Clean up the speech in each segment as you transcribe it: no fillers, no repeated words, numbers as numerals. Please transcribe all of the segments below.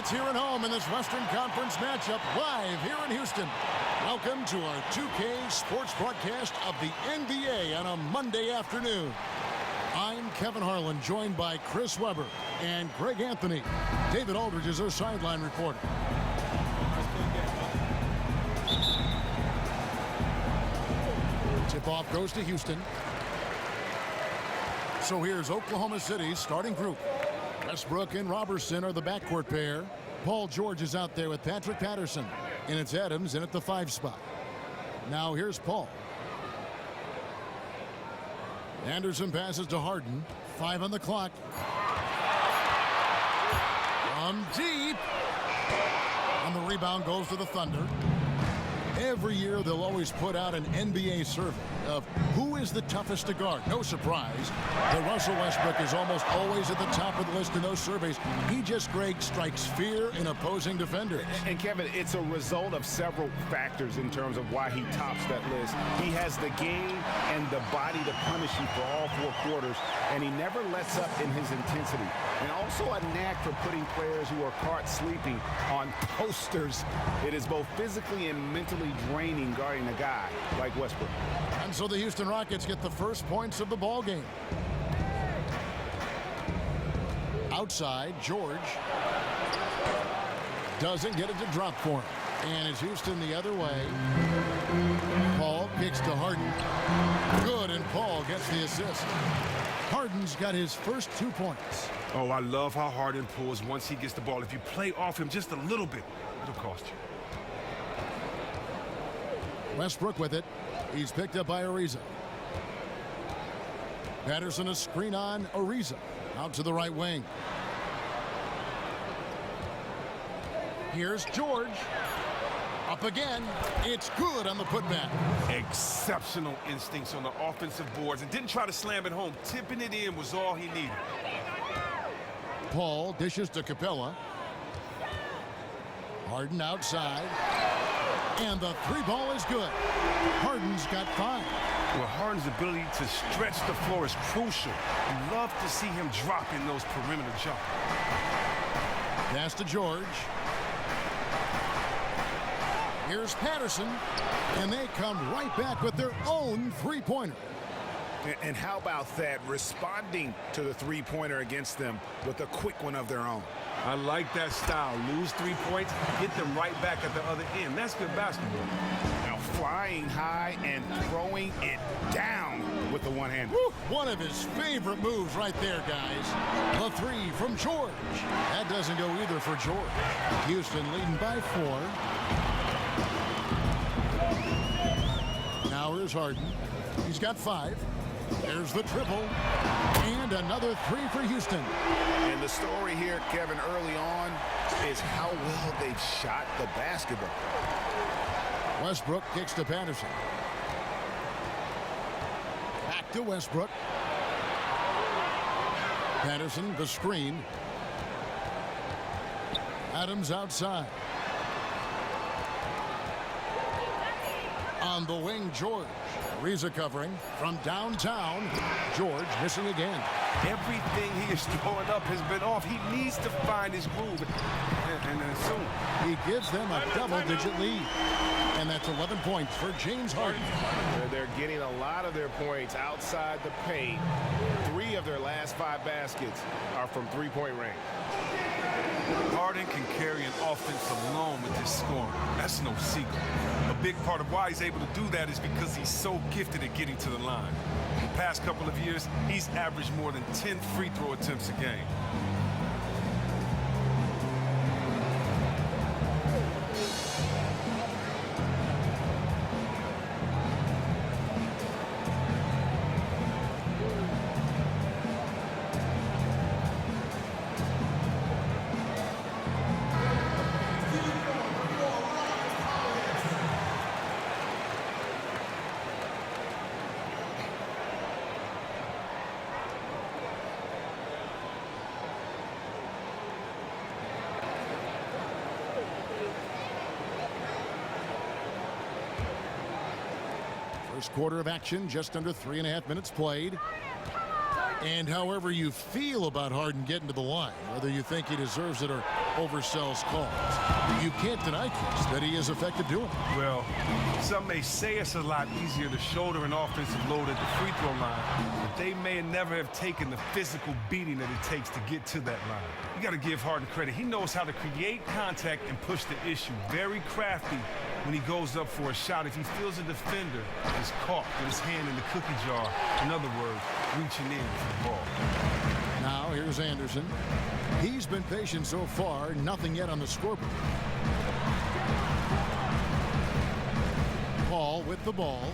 It's here at home in this Western Conference matchup, live here in Houston. Welcome to our 2K sports broadcast of the NBA on a Monday afternoon. I'm Kevin Harlan, joined by Chris Webber and Greg Anthony. David Aldridge is our sideline reporter. Tip-off goes to Houston. So here's Oklahoma City's starting group. Westbrook and Robertson are the backcourt pair. Paul George is out there with Patrick Patterson. And it's Adams in at the 5 spot. Now here's Paul. Anderson passes to Harden. 5 on the clock. From deep. And the rebound goes to the Thunder. Every year they'll always put out an NBA survey of who is the toughest to guard. No surprise that Russell Westbrook is almost always at the top of the list in those surveys. He just, Greg, strikes fear in opposing defenders. And Kevin, it's a result of several factors in terms of why he tops that list. He has the game and the body to punish you for all 4 quarters, and he never lets up in his intensity. And also a knack for putting players who are caught sleeping on posters. It is both physically and mentally draining guarding a guy like Westbrook. And so the Houston Rockets get the first points of the ball game. Outside, George doesn't get it to drop for him. And it's Houston the other way. Paul kicks to Harden. Good, and Paul gets the assist. Harden's got his first 2 points. Oh, I love how Harden pulls once he gets the ball. If you play off him just a little bit, it'll cost you. Westbrook with it. He's picked up by Ariza. Patterson a screen on Ariza. Out to the right wing. Here's George. Up again. It's good on the putback. Exceptional instincts on the offensive boards and didn't try to slam it home. Tipping it in was all he needed. Paul dishes to Capella. Harden outside. And the 3 ball is good. Harden's got 5. Well, Harden's ability to stretch the floor is crucial. You love to see him dropping those perimeter jumpers. Pass to George. Here's Patterson. And they come right back with their own 3-pointer. And how about that, responding to the 3-pointer against them with a quick one of their own. I like that style. Lose 3 points, hit them right back at the other end. That's good basketball. Now flying high and throwing it down with the one hand. One of his favorite moves right there, guys. The 3 from George. That doesn't go either for George. Houston leading by 4. Now here's Harden. He's got 5. There's the triple. And another 3 for Houston. And the story here, Kevin, early on is how well they've shot the basketball. Westbrook kicks to Patterson. Back to Westbrook. Patterson, the screen. Adams outside. On the wing, George. Ariza covering from downtown. George missing again. Everything he is throwing up has been off. He needs to find his groove and soon. He gives them a double-digit lead. And that's 11 points for James Harden. They're getting a lot of their points outside the paint. 3 of their last 5 baskets are from 3-point range. Harden can carry an offense alone with his scoring. That's no secret. A big part of why he's able to do that is because he's so gifted at getting to the line. The past couple of years, he's averaged more than 10 free throw attempts a game. First quarter of action, just under 3.5 minutes played. And however you feel about Harden getting to the line, whether you think he deserves it or oversells calls. You can't deny, Chris, that he is effective doing it. Well, some may say it's a lot easier to shoulder an offensive load at the free throw line, but they may never have taken the physical beating that it takes to get to that line. You got to give Harden credit. He knows how to create contact and push the issue. Very crafty when he goes up for a shot. If he feels a defender is caught with his hand in the cookie jar, in other words, reaching in for the ball. Now here's Anderson. He's been patient so far, nothing yet on the scoreboard. Paul with the ball.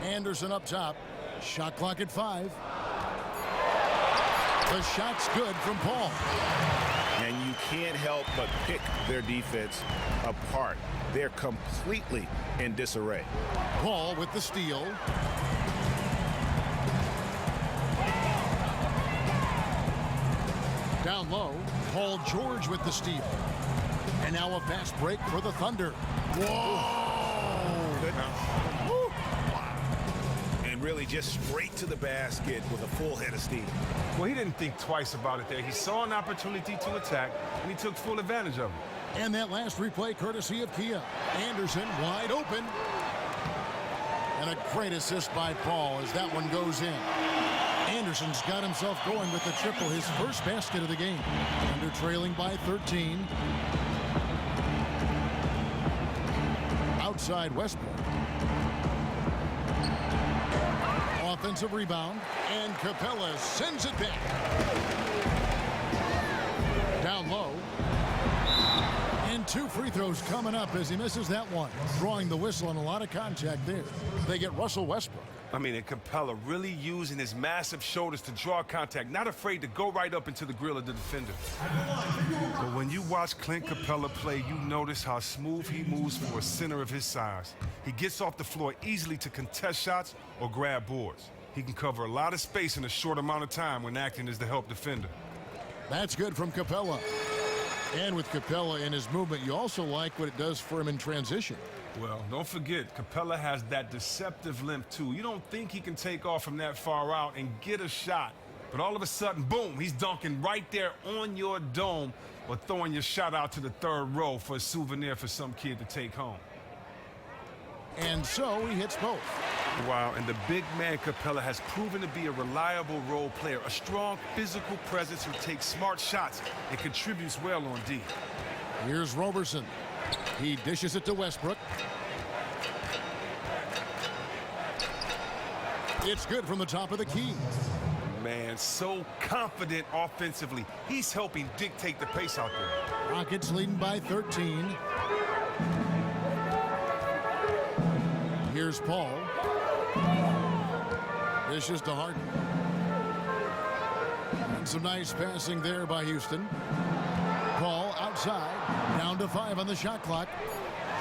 Anderson up top. Shot clock at 5. The shot's good from Paul. And you can't help but pick their defense apart. They're completely in disarray. Paul with the steal. Down low, Paul George with the steal. And now a fast break for the Thunder. Whoa! Woo. And really just straight to the basket with a full head of steam. Well, he didn't think twice about it there. He saw an opportunity to attack, and he took full advantage of it. And that last replay courtesy of Kia. Anderson wide open. And a great assist by Paul as that one goes in. Anderson's got himself going with the triple, his first basket of the game. Thunder trailing by 13. Outside Westbrook. Offensive rebound, and Capella sends it back. Down low. And 2 free throws coming up as he misses that one. Drawing the whistle and a lot of contact there. They get Russell Westbrook. I mean, and Capella really using his massive shoulders to draw contact, not afraid to go right up into the grill of the defender. But when you watch Clint Capella play, you notice how smooth he moves for a center of his size. He gets off the floor easily to contest shots or grab boards. He can cover a lot of space in a short amount of time when acting as the help defender. That's good from Capella. And with Capella in his movement, you also like what it does for him in transition. Well, don't forget, Capella has that deceptive limp, too. You don't think he can take off from that far out and get a shot. But all of a sudden, boom, he's dunking right there on your dome or throwing your shot out to the third row for a souvenir for some kid to take home. And so he hits both. Wow, and the big man Capella has proven to be a reliable role player, a strong physical presence who takes smart shots and contributes well on D. Here's Roberson. He dishes it to Westbrook. It's good from the top of the key. Man, so confident offensively. He's helping dictate the pace out there. Rockets leading by 13. Here's Paul. Dishes to Harden. And some nice passing there by Houston. Paul outside. Down to 5 on the shot clock.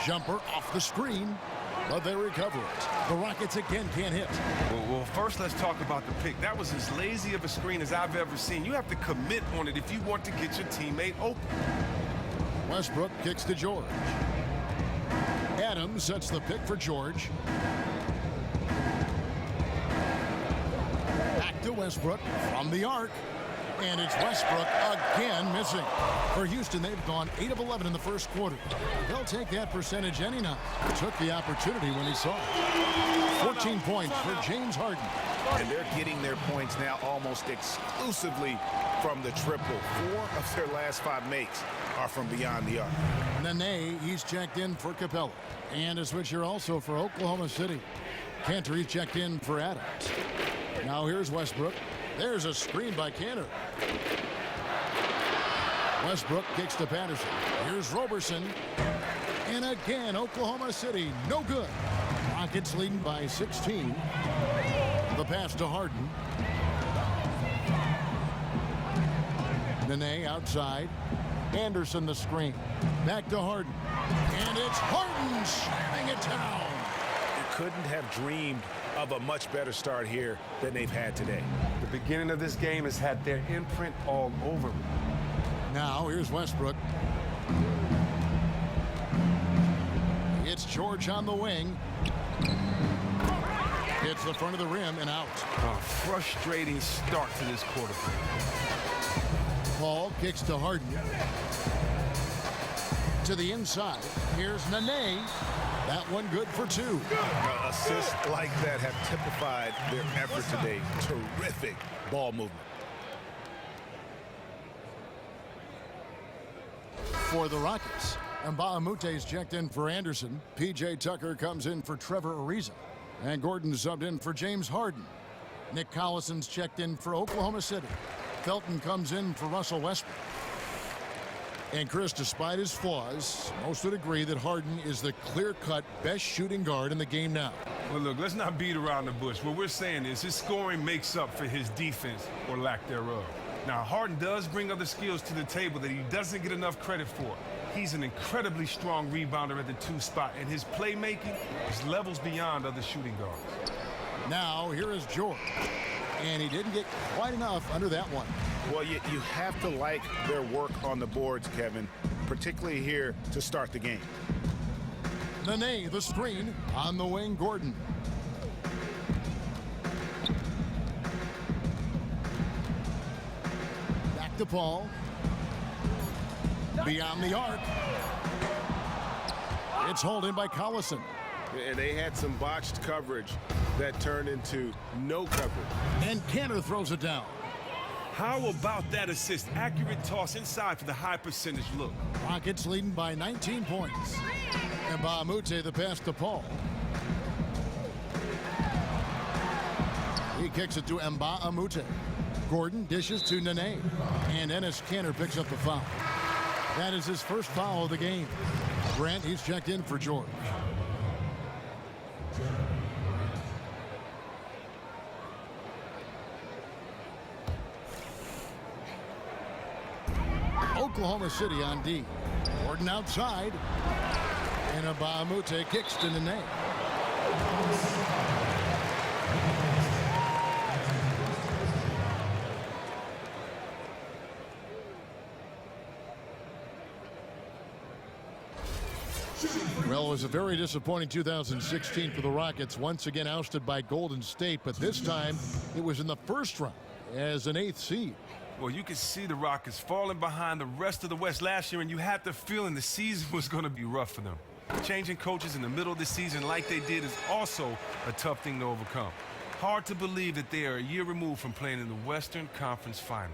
Jumper off the screen. But they recover it. The Rockets again can't hit. Well, first let's talk about the pick. That was as lazy of a screen as I've ever seen. You have to commit on it if you want to get your teammate open. Westbrook kicks to George. Adams sets the pick for George. Back to Westbrook from the arc. And it's Westbrook again missing. For Houston, they've gone 8 of 11 in the first quarter. They'll take that percentage any night. Took the opportunity when he saw it. 14 points for James Harden. And they're getting their points now almost exclusively from the triple. 4 of their last 5 makes are from beyond the arc. Nene, he's checked in for Capella. And a switcher also for Oklahoma City. Cantor, he's checked in for Adams. Now here's Westbrook. There's a screen by Cantor. Westbrook kicks to Patterson. Here's Roberson. And again, Oklahoma City, no good. Rockets leading by 16. The pass to Harden. Nene outside. Anderson the screen. Back to Harden. And it's Harden slamming it down. They couldn't have dreamed of a much better start here than they've had today. The beginning of this game has had their imprint all over it. Now here's Westbrook. It's George on the wing. Hits the front of the rim and out. A frustrating start to this quarter. Paul kicks to Harden. To the inside. Here's Nene. That one good for two. Assists like that have typified their effort today. Terrific ball movement. For the Rockets, Mbah-a-Moute's checked in for Anderson. P.J. Tucker comes in for Trevor Ariza. And Gordon subbed in for James Harden. Nick Collison's checked in for Oklahoma City. Felton comes in for Russell Westbrook. And Chris, despite his flaws, most would agree that Harden is the clear-cut best shooting guard in the game now. Well, look, let's not beat around the bush. What we're saying is his scoring makes up for his defense or lack thereof. Now, Harden does bring other skills to the table that he doesn't get enough credit for. He's an incredibly strong rebounder at the two spot, and his playmaking is levels beyond other shooting guards. Now, here is George. And he didn't get quite enough under that one. Well, you have to like their work on the boards, Kevin, particularly here to start the game. Nene, the screen, on the wing, Gordon. Back to Paul. Beyond the arc. It's hauled in by Collison. And they had some botched coverage that turned into no coverage. And Kanter throws it down. How about that assist? Accurate toss inside for the high percentage look. Rockets leading by 19 points. And Mbah-a-Moute the pass to Paul. He kicks it to Mbah-a-Moute. Gordon dishes to Nene. And Enes Kanter picks up the foul. That is his first foul of the game. Grant, he's checked in for George. Oklahoma City on D. Gordon outside. And Mbah-a-Moute kicks to Nene. Well, it was a very disappointing 2016 for the Rockets, once again ousted by Golden State, but this time it was in the first round as an 8th seed. Well, you could see the Rockets falling behind the rest of the West last year, and you had the feeling the season was going to be rough for them. Changing coaches in the middle of the season like they did is also a tough thing to overcome. Hard to believe that they are a year removed from playing in the Western Conference Finals.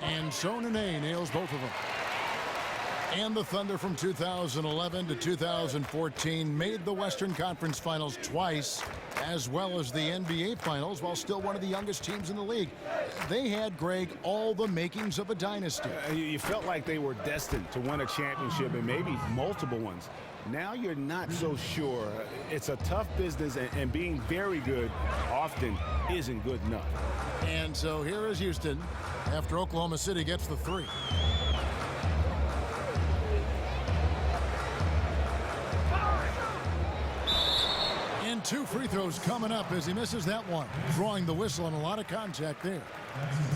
And so Nene nails both of them. And the Thunder from 2011 to 2014 made the Western Conference Finals twice, as well as the NBA Finals, while still one of the youngest teams in the league. They had, Greg, all the makings of a dynasty. You felt like they were destined to win a championship and maybe multiple ones. Now you're not so sure. It's a tough business, and being very good often isn't good enough. And so here is Houston after Oklahoma City gets the three. And 2 free throws coming up as he misses that one, drawing the whistle and a lot of contact there.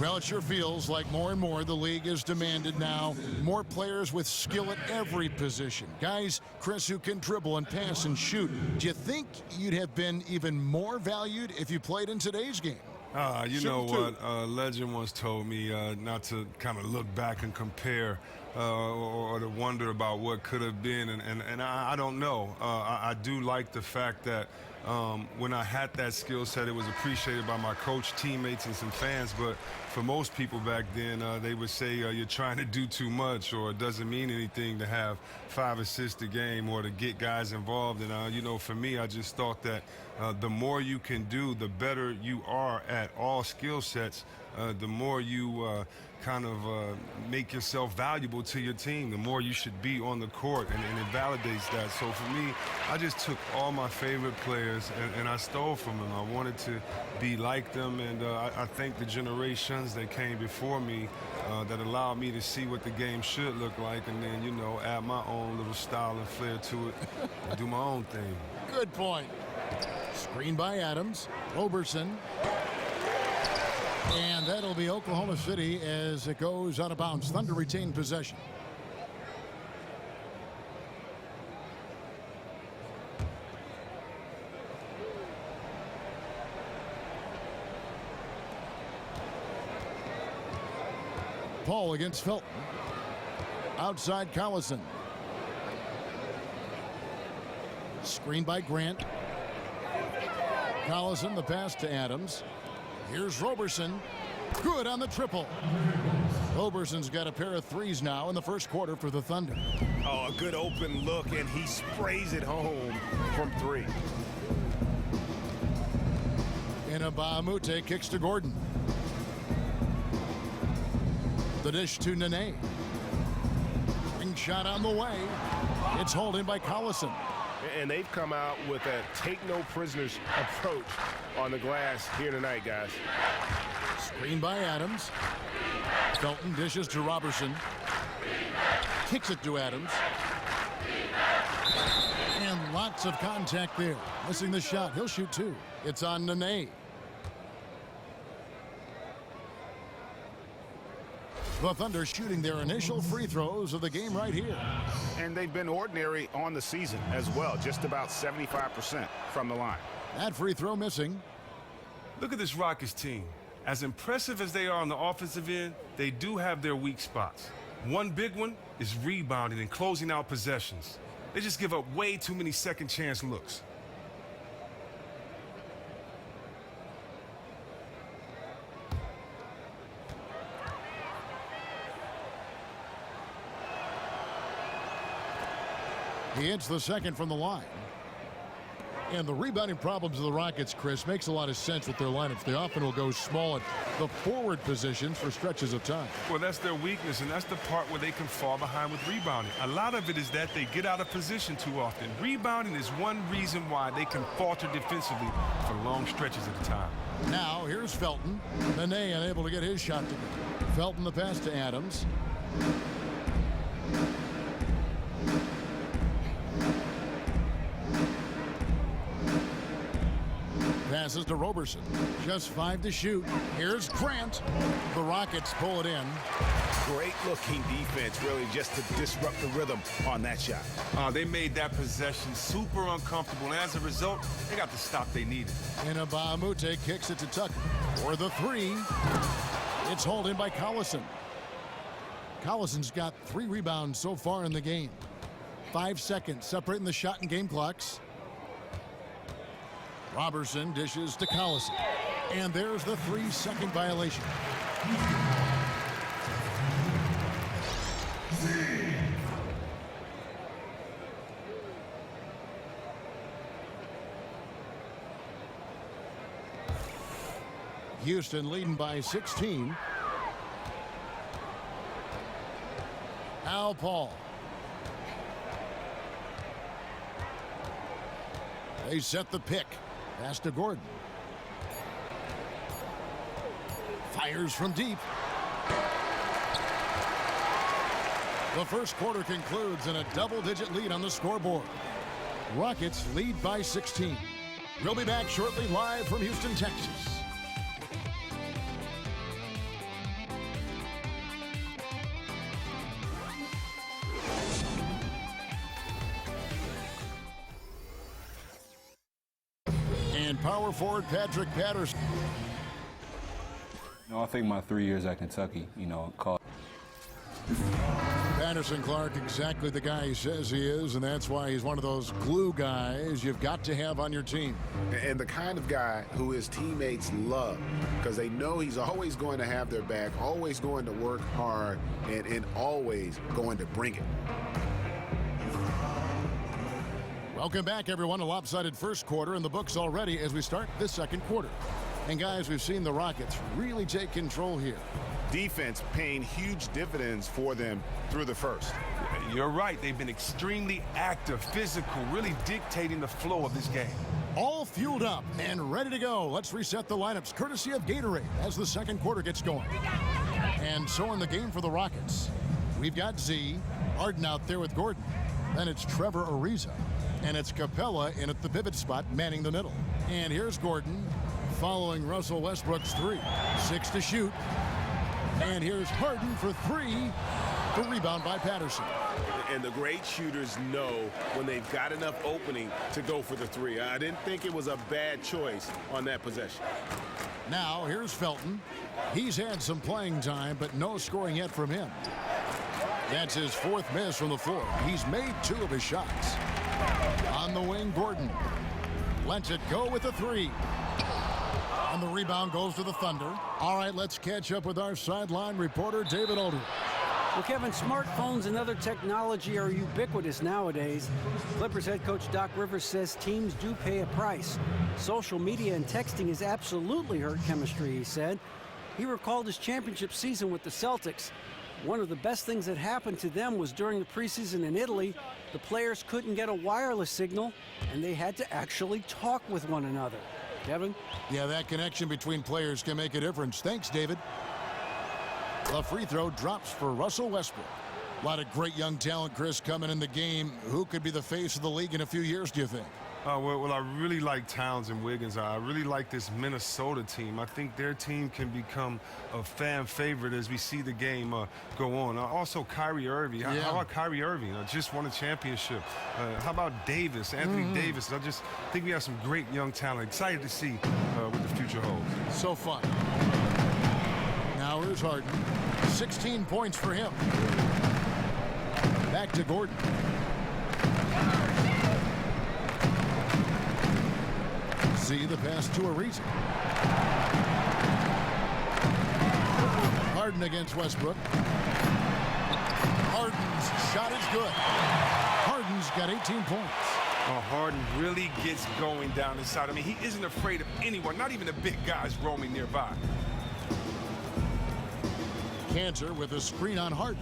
Well, it sure feels like more and more the league is demanded now. More players with skill at every position. Guys, Chris, who can dribble and pass and shoot. Do you think you'd have been even more valued if you played in today's game? You know what? A legend once told me not to kind of look back and compare or to wonder about what could have been. And I don't know. I do like the fact that when I had that skill set, it was appreciated by my coach, teammates, and some fans. But for most people back then, they would say you're trying to do too much, or it doesn't mean anything to have 5 assists a game or to get guys involved. And, you know, for me, I just thought that the more you can do, the better you are at all skill sets, the more you kind of make yourself valuable to your team, the more you should be on the court, and it validates that. So for me, I just took all my favorite players and I stole from them. I wanted to be like them, and I thank the generations that came before me that allowed me to see what the game should look like, and then, you know, add my own little style and flair to it and do my own thing. Good point. Screen by Adams. Roberson. That'll be Oklahoma City as it goes out of bounds. Thunder retain possession. Paul against Felton. Outside Collison. Screen by Grant. Collison, the pass to Adams. Here's Roberson. Good on the triple. Roberson's got a pair of threes now in the first quarter for the Thunder. Oh, a good open look, and he sprays it home from three. Inabamute kicks to Gordon. The dish to Nene. Ring shot on the way. It's hauled in by Collison. And they've come out with a take-no-prisoners approach on the glass here tonight, guys. Screen by Adams. Felton dishes to Roberson. Kicks it to Adams. And lots of contact there. Missing the shot. He'll shoot two. It's on Nene. The Thunder shooting their initial free throws of the game right here. And they've been ordinary on the season as well. Just about 75% from the line. That free throw missing. Look at this Rockets team. As impressive as they are on the offensive end, they do have their weak spots. One big one is rebounding and closing out possessions. They just give up way too many second chance looks. He hits the second from the line. And the rebounding problems of the Rockets, Chris, makes a lot of sense with their lineups. They often will go small at the forward positions for stretches of time. Well, that's their weakness, and that's the part where they can fall behind with rebounding. A lot of it is that they get out of position too often. Rebounding is one reason why they can falter defensively for long stretches at a time. Now, here's Felton. Nene unable to get his shot to go. Felton the pass to Adams. Passes to Roberson. Just 5 to shoot. Here's Grant. The Rockets pull it in. Great looking defense, really, just to disrupt the rhythm on that shot. They made that possession super uncomfortable, and as a result, they got the stop they needed. Inabamute kicks it to Tucker for the three. It's hauled in by Collison. Collison's got 3 rebounds so far in the game. 5 seconds separating the shot and game clocks. Roberson dishes to Collison. And there's the 3-second violation. Houston leading by 16. Al Paul. They set the pick. Pass to Gordon. Fires from deep. The first quarter concludes in a double-digit lead on the scoreboard. Rockets lead by 16. We'll be back shortly live from Houston, Texas. Power forward Patrick Patterson. I think my 3 years at Kentucky, caught. Patterson Clark, exactly the guy he says he is, and that's why he's one of those glue guys you've got to have on your team. And the kind of guy who his teammates love, because they know he's always going to have their back, always going to work hard, and always going to bring it. Welcome back, everyone. A lopsided first quarter in the books already as we start this second quarter. And, guys, we've seen the Rockets really take control here. Defense paying huge dividends for them through the first. You're right. They've been extremely active, physical, really dictating the flow of this game. All fueled up and ready to go. Let's reset the lineups courtesy of Gatorade as the second quarter gets going. And so in the game for the Rockets, we've got Z, Arden out there with Gordon. Then it's Trevor Ariza. And it's Capella in at the pivot spot, manning the middle. And here's Gordon. following Russell Westbrook's three. 6 to shoot. And here's Harden for three. The rebound by Patterson. And the great shooters know when they've got enough opening to go for the three. I didn't think it was a bad choice on that possession. Now here's Felton. He's had some playing time, but no scoring yet from him. That's his fourth miss from the floor. He's made 2 of his shots. On the wing, Gordon lets it go with a three. And the rebound goes to the Thunder. All right, let's catch up with our sideline reporter, David Aldridge. Well, Kevin, smartphones and other technology are ubiquitous nowadays. Clippers head coach Doc Rivers says teams do pay a price. Social media and texting has absolutely hurt chemistry, he said. He recalled his championship season with the Celtics. One of the best things that happened to them was during the preseason in Italy, the players couldn't get a wireless signal, and they had to actually talk with one another. Kevin? Yeah, that connection between players can make a difference. Thanks, David. The free throw drops for Russell Westbrook. A lot of great young talent, Chris, coming in the game. Who could be the face of the league in a few years, do you think? Well, I really like Towns and Wiggins. I really like this Minnesota team. I think their team can become a fan favorite as we see the game go on. Also, Kyrie Irving. Yeah. How about Kyrie Irving? Just won a championship. How about Davis, Anthony Davis? I just think we have some great young talent. Excited to see what the future holds. So fun. Now here's Harden. 16 points for him. Back to Gordon. See the pass to Ariza. Harden against Westbrook. Harden's shot is good. Harden's got 18 points. Harden really gets going down inside. I mean, he isn't afraid of anyone, not even the big guys roaming nearby. Cantor with a screen on Harden.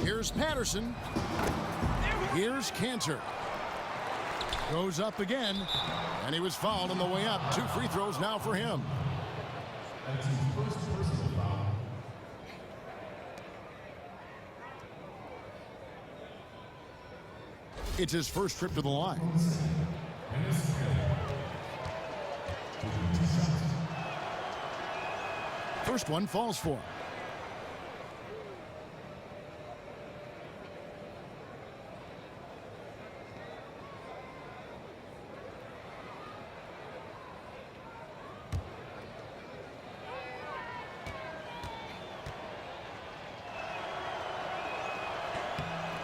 Here's Patterson. Here's Cantor. Goes up again, and he was fouled on the way up. 2 free throws now for him. It's his first trip to the line. First one falls for him.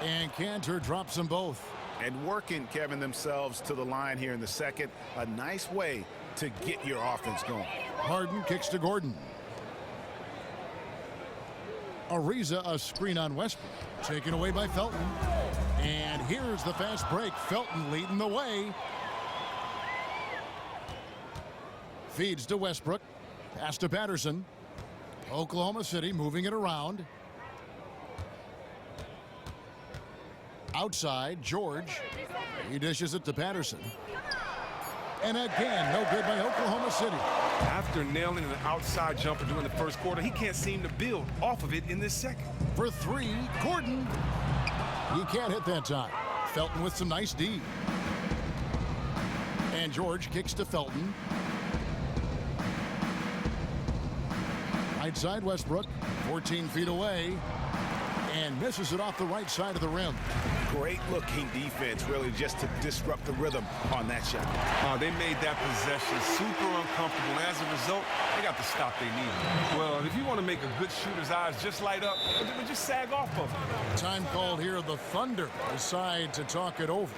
And Cantor drops them both. And working, Kevin, themselves to the line here in the second. A nice way to get your offense going. Harden kicks to Gordon. Ariza, a screen on Westbrook. Taken away by Felton. And here's the fast break. Felton leading the way. Feeds to Westbrook. Pass to Patterson. Oklahoma City moving it around. Outside, George. He dishes it to Patterson. And again, no good by Oklahoma City. After nailing an outside jumper during the first quarter, he can't seem to build off of it in this second. For three, Gordon. He can't hit that time. Felton with some nice D. And George kicks to Felton. Right side, Westbrook. 14 feet away. And misses it off the right side of the rim. Great looking defense, really, just to disrupt the rhythm on that shot. They made that possession super uncomfortable. And as a result, they got the stop they needed. Well, if you want to make a good shooter's eyes just light up, just sag off of it. Time called here. The Thunder decide to talk it over.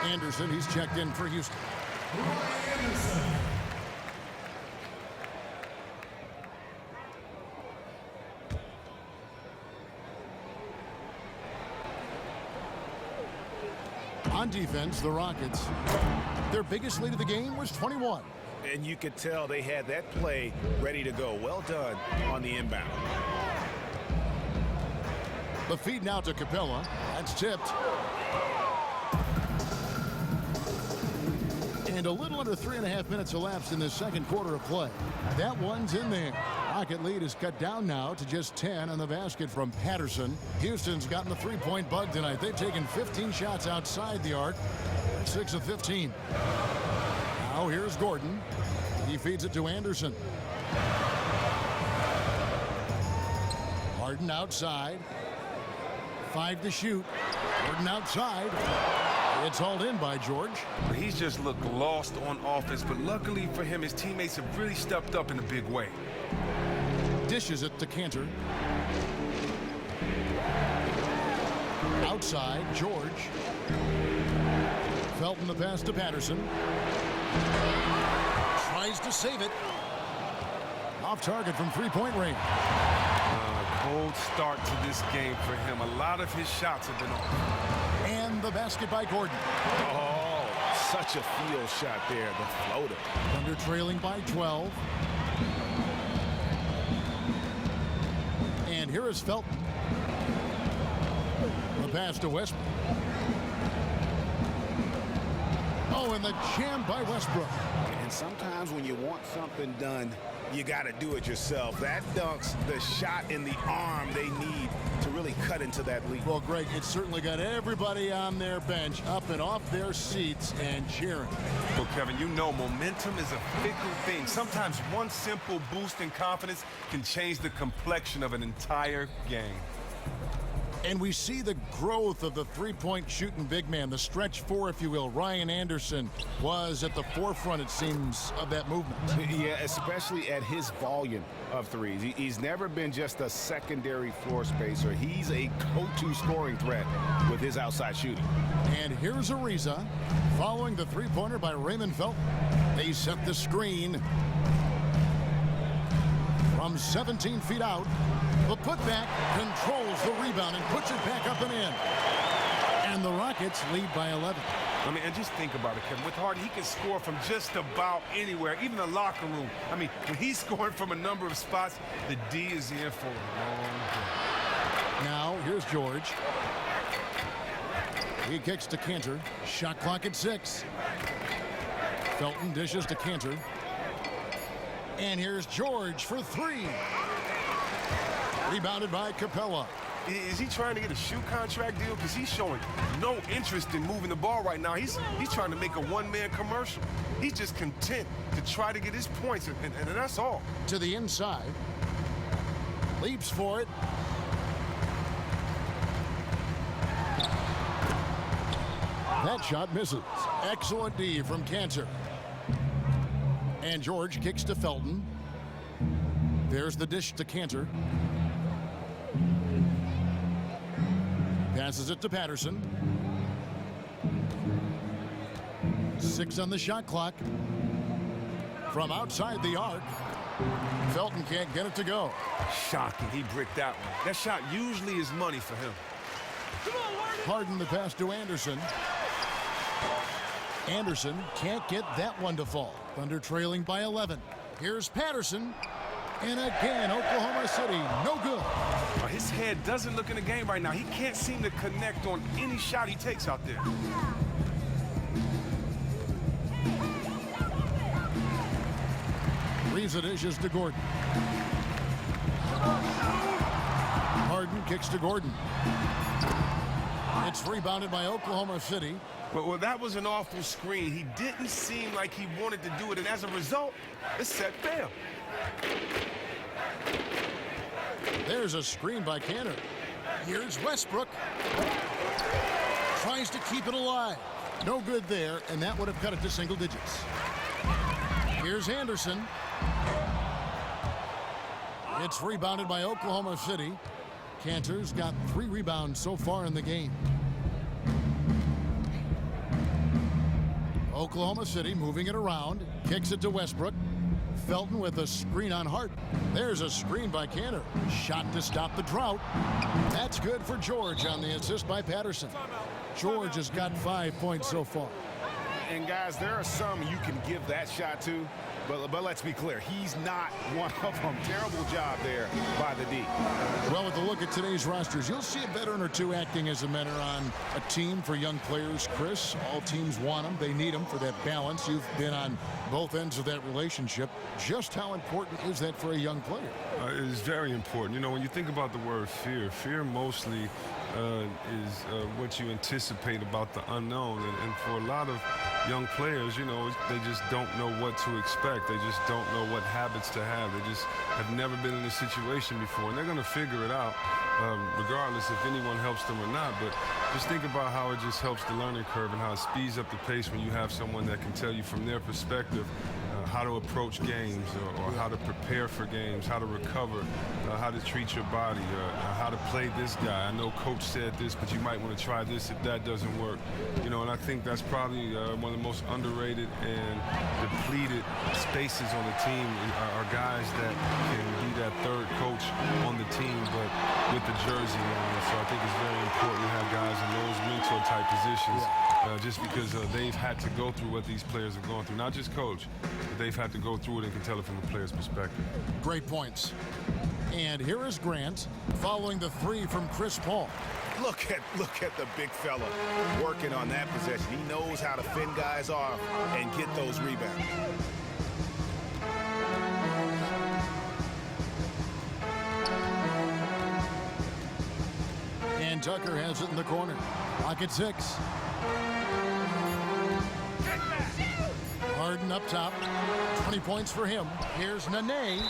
Anderson, he's checked in for Houston. On defense, the Rockets, their biggest lead of the game was 21. And you could tell they had that play ready to go. Well done on the inbound. The feed now to Capella. That's tipped. And a little under 3.5 minutes elapsed in the second quarter of play. That one's in there. Rocket lead is cut down now to just 10 on the basket from Patterson. Houston's gotten the three-point bug tonight. They've taken 15 shots outside the arc. 6 of 15. Now here's Gordon. He feeds it to Anderson. Harden outside. 5 to shoot. Gordon outside. It's hauled in by George. He's just looked lost on offense, but luckily for him, his teammates have really stepped up in a big way. Dishes it to Cantor. Outside, George. Felton the pass to Patterson. Tries to save it. Off target from three-point range. Cold start to this game for him. A lot of his shots have been off. And the basket by Gordon. Oh, such a field shot there, the floater. Thunder trailing by 12. And here is Felton. The pass to Westbrook. Oh, and the jam by Westbrook. And sometimes when you want something done, you got to do it yourself. That dunks the shot in the arm they need to really cut into that lead. Well, Greg, it certainly got everybody on their bench up and off their seats and cheering. Well, Kevin, you know momentum is a fickle thing. Sometimes one simple boost in confidence can change the complexion of an entire game. And we see the growth of the three-point shooting big man, the stretch four, if you will. Ryan Anderson was at the forefront, it seems, of that movement. Yeah, especially at his volume of threes. He's never been just a secondary floor spacer. He's a go-to scoring threat with his outside shooting. And here's Ariza following the three-pointer by Raymond Felton. They set the screen from 17 feet out. The putback controls the rebound and puts it back up and in. And the Rockets lead by 11. I mean, and just think about it, Kevin. With Harden, he can score from just about anywhere, even the locker room. I mean, when he's scoring from a number of spots, the D is in for a long game. Now, here's George. He kicks to Cantor. Shot clock at 6. Felton dishes to Cantor. And here's George for 3. Rebounded by Capella. Is he trying to get a shoe contract deal? Because he's showing no interest in moving the ball right now. He's trying to make a one-man commercial. He's just content to try to get his points, and that's all. To the inside. Leaps for it. That shot misses. Excellent D from Cantor. And George kicks to Felton. There's the dish to Cantor. Passes it to Patterson. 6 on the shot clock. From outside the arc. Felton can't get it to go. Shocking, he bricked that one. That shot usually is money for him. Harden the pass to Anderson. Anderson can't get that one to fall. Thunder trailing by 11. Here's Patterson. And again, Oklahoma City, no good. His head doesn't look in the game right now. He can't seem to connect on any shot he takes out there. Ariza dishes to Gordon. Harden kicks to Gordon. It's rebounded by Oklahoma City. Well, that was an awful screen. He didn't seem like he wanted to do it, and as a result, the set failed. There's a screen by Cantor. Here's Westbrook. Tries to keep it alive. No good there, and that would have cut it to single digits. Here's Anderson. It's rebounded by Oklahoma City. Cantor's got 3 rebounds so far in the game. Oklahoma City moving it around. Kicks it to Westbrook. Felton with a screen on Harden. There's a screen by Cantor. Shot to stop the drought. That's good for George on the assist by Patterson. George has got 5 points so far. And guys, there are some you can give that shot to, but let's be clear, he's not one of them. Terrible job there by the D. Well, with a look at today's rosters, you'll see a veteran or two acting as a mentor on a team for young players. Chris, all teams want them. They need them for that balance. You've been on both ends of that relationship. Just how important is that for a young player? It is very important. You know, when you think about the word fear, fear mostly what you anticipate about the unknown. And for a lot of young players, you know, they just don't know what to expect. They just don't know what habits to have. They just have never been in a situation before, and they're going to figure it out regardless if anyone helps them or not. But just think about how it just helps the learning curve and how it speeds up the pace when you have someone that can tell you from their perspective how to approach games or how to prepare for games, how to recover, how to treat your body, how to play this guy. I know coach said this, but you might want to try this if that doesn't work. You know, and I think that's probably one of the most underrated and depleted spaces on the team are guys that can be that third coach on the team, but with the jersey on. So I think it's very important to have guys in those mentor-type positions. Just because they've had to go through what these players have gone through. Not just coach, but they've had to go through it and can tell it from the player's perspective. Great points. And here is Grant following the three from Chris Paul. Look at the big fella working on that possession. He knows how to fend guys off and get those rebounds. And Tucker has it in the corner. Clock at 6. Harden up top. 20 points for him. Here's Nene.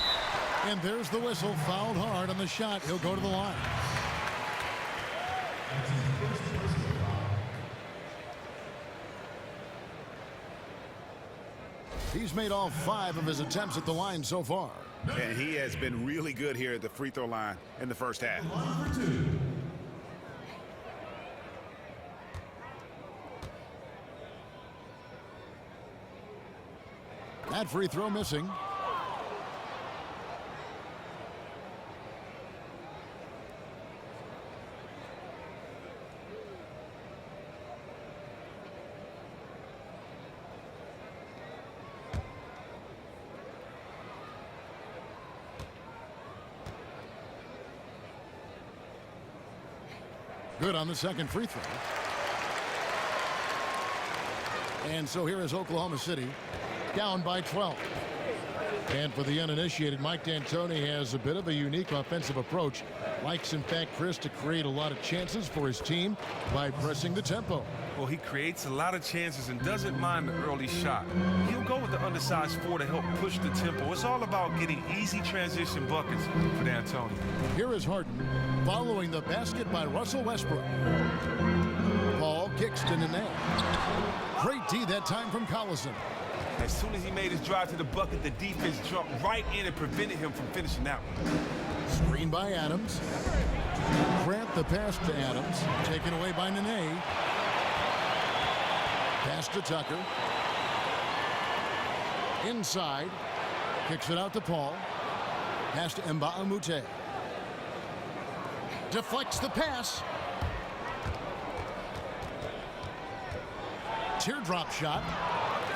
And there's the whistle. Fouled hard on the shot. He'll go to the line. He's made all 5 of his attempts at the line so far. And he has been really good here at the free throw line in the first half. That free throw missing. Good on the second free throw. And so here is Oklahoma City, down by 12. And for the uninitiated, Mike D'Antoni has a bit of a unique offensive approach. Likes, in fact, Chris, to create a lot of chances for his team by pressing the tempo. Well, he creates a lot of chances and doesn't mind the early shot. He'll go with the undersized 4 to help push the tempo. It's all about getting easy transition buckets for D'Antoni. Here is Harden following the basket by Russell Westbrook. Paul kicks to Nene. Great D that time from Collison. As soon as he made his drive to the bucket, the defense jumped right in and prevented him from finishing that one. Screen by Adams. Grant the pass to Adams. Taken away by Nene. Pass to Tucker. Inside. Kicks it out to Paul. Pass to Mbah a Moute. Deflects the pass. Teardrop shot.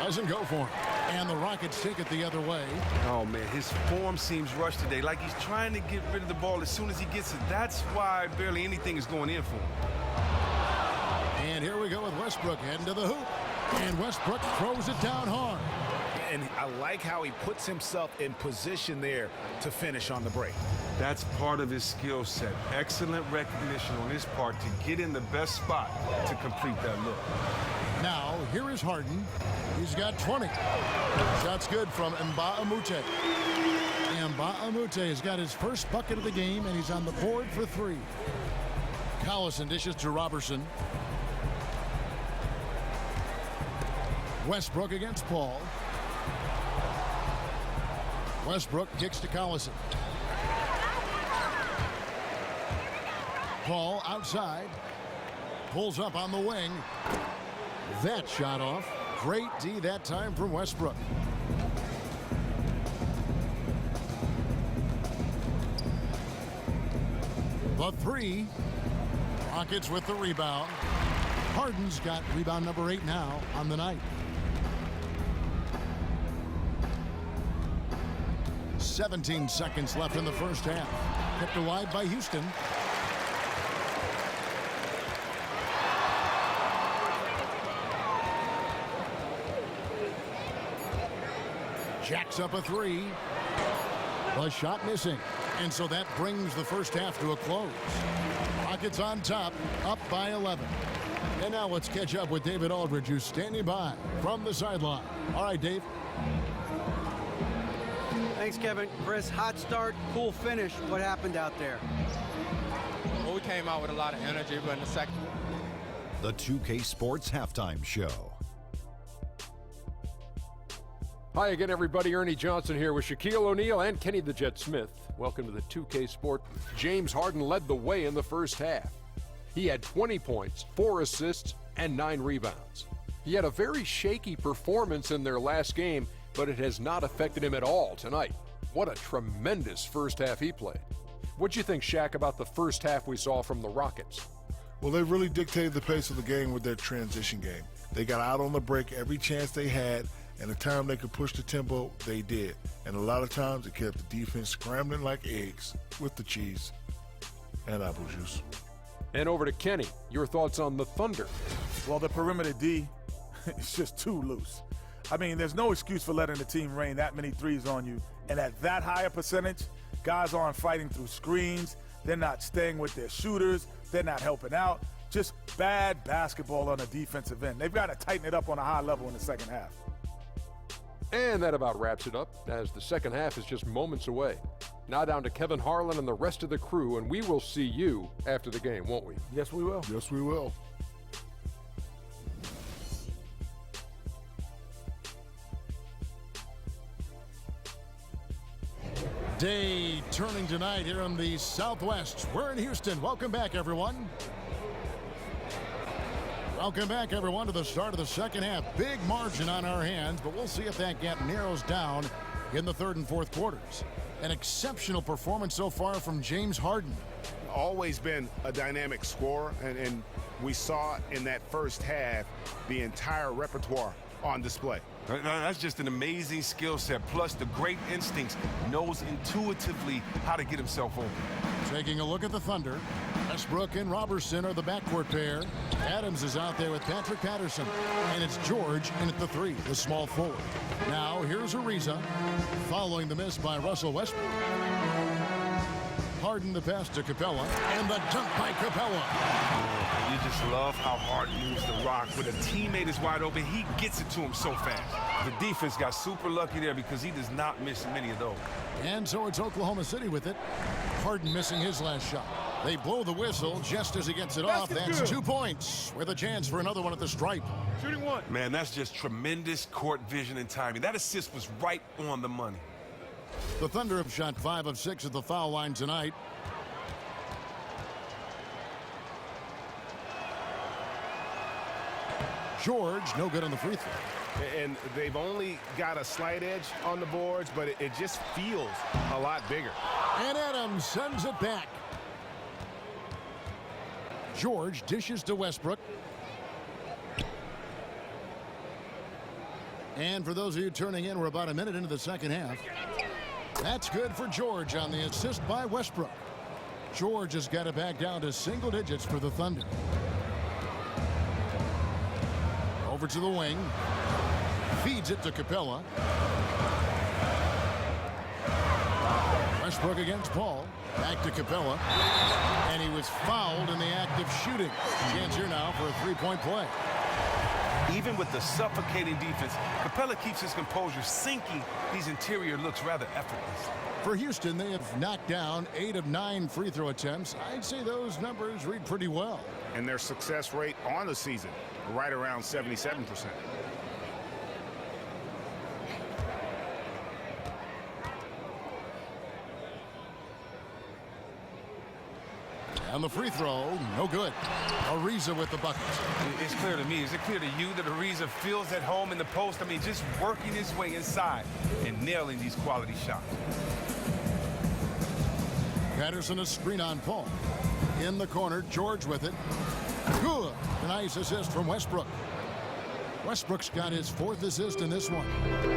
Doesn't go for him. And the Rockets take it the other way. Oh, man, his form seems rushed today. Like he's trying to get rid of the ball as soon as he gets it. That's why barely anything is going in for him. And here we go with Westbrook heading to the hoop. And Westbrook throws it down hard. And I like how he puts himself in position there to finish on the break. That's part of his skill set. Excellent recognition on his part to get in the best spot to complete that look. Now, here is Harden. He's got 20. Shot's good from Mbah a Moute. Mbah a Moute has got his first bucket of the game, and he's on the board for 3. Collison dishes to Robertson. Westbrook against Paul. Westbrook kicks to Collison. Paul outside. Pulls up on the wing. That shot off. Great D that time from Westbrook. The 3. Rockets with the rebound. Harden's got rebound number 8 now on the night. 17 seconds left in the first half. Kept alive by Houston. Jacks up a 3. The shot missing. And so that brings the first half to a close. Rockets on top, up by 11. And now let's catch up with David Aldridge, who's standing by from the sideline. All right, Dave. Thanks, Kevin. Chris, hot start, cool finish. What happened out there? Well, we came out with a lot of energy, but in the second. The 2K Sports Halftime Show. Hi again, everybody. Ernie Johnson here with Shaquille O'Neal and Kenny the Jet Smith. Welcome to the 2K Sport. James Harden led the way in the first half. He had 20 points, 4 assists, and 9 rebounds. He had a very shaky performance in their last game, but it has not affected him at all tonight. What a tremendous first half he played. What'd you think, Shaq, about the first half we saw from the Rockets? Well, they really dictated the pace of the game with their transition game. They got out on the break every chance they had, and the time they could push the tempo, they did. And a lot of times it kept the defense scrambling like eggs with the cheese and apple juice. And over to Kenny. Your thoughts on the Thunder? Well, the perimeter D is just too loose. I mean, there's no excuse for letting the team rain that many threes on you. And at that higher percentage, guys aren't fighting through screens. They're not staying with their shooters. They're not helping out. Just bad basketball on the defensive end. They've got to tighten it up on a high level in the second half. And that about wraps it up, as the second half is just moments away. Now down to Kevin Harlan and the rest of the crew, and we will see you after the game, won't we? Yes, we will. Yes, we will. Day turning tonight here in the Southwest. We're in Houston. Welcome back, everyone. Welcome back, everyone, to the start of the second half. Big margin on our hands, but we'll see if that gap narrows down in the third and fourth quarters. An exceptional performance so far from James Harden. Always been a dynamic scorer, and we saw in that first half the entire repertoire on display. That's just an amazing skill set, plus the great instincts. Knows intuitively how to get himself open. Taking a look at the Thunder. Westbrook and Robertson are the backcourt pair. Adams is out there with Patrick Patterson. And it's George in at the 3, the small forward. Now, here's Ariza following the miss by Russell Westbrook. Harden the pass to Capella, and the dunk by Capella. You just love how Harden moves the rock. When a teammate is wide open, he gets it to him so fast. The defense got super lucky there because he does not miss many of those. And so it's Oklahoma City with it. Harden missing his last shot. They blow the whistle just as he gets it off. That's 2 points with a chance for another one at the stripe. Shooting one. Man, that's just tremendous court vision and timing. That assist was right on the money. The Thunder have shot 5 of 6 at the foul line tonight. George, no good on the free throw. And they've only got a slight edge on the boards, but it just feels a lot bigger. And Adams sends it back. George dishes to Westbrook. And for those of you turning in, we're about a minute into the second half. That's good for George on the assist by Westbrook. George has got it back down to single digits for the Thunder. Over to the wing. Feeds it to Capella. Westbrook against Paul. Back to Capella. And he was fouled in the act of shooting. Chance here now for a three-point play. Even with the suffocating defense, Capella keeps his composure, sinking these interior looks rather effortless. For Houston, they have knocked down 8 of 9 free throw attempts. I'd say those numbers read pretty well. And their success rate on the season, right around 77%. And the free throw, no good. Ariza with the bucket. It's clear to me. Is it clear to you that Ariza feels at home in the post? I mean, just working his way inside and nailing these quality shots. Patterson a screen on Paul. In the corner, George with it. Good. A nice assist from Westbrook. Westbrook's got his 4th assist in this one.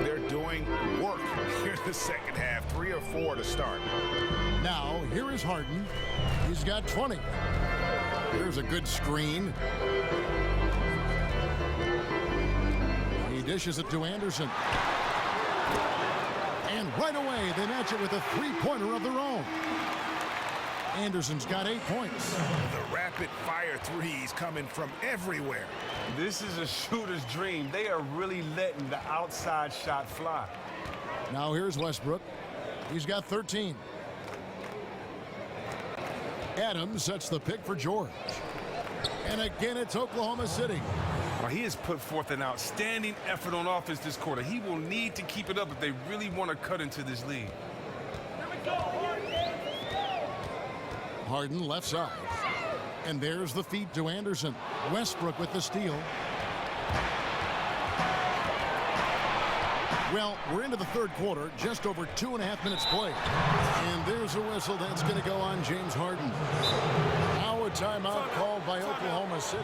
They're doing work here in the second half. 3 or 4 to start. Now, here is Harden. He's got 20. Here's a good screen. He dishes it to Anderson. And right away, they match it with a three-pointer of their own. Anderson's got 8 points. The rapid-fire threes coming from everywhere. This is a shooter's dream. They are really letting the outside shot fly. Now here's Westbrook. He's got 13. Adams sets the pick for George. And again, it's Oklahoma City. Well, he has put forth an outstanding effort on offense this quarter. He will need to keep it up if they really want to cut into this lead. Harden left side. And there's the feed to Anderson. Westbrook with the steal. Well, we're into the third quarter, just over 2.5 minutes played. And there's a whistle that's going to go on James Harden. Now a timeout called by Oklahoma City.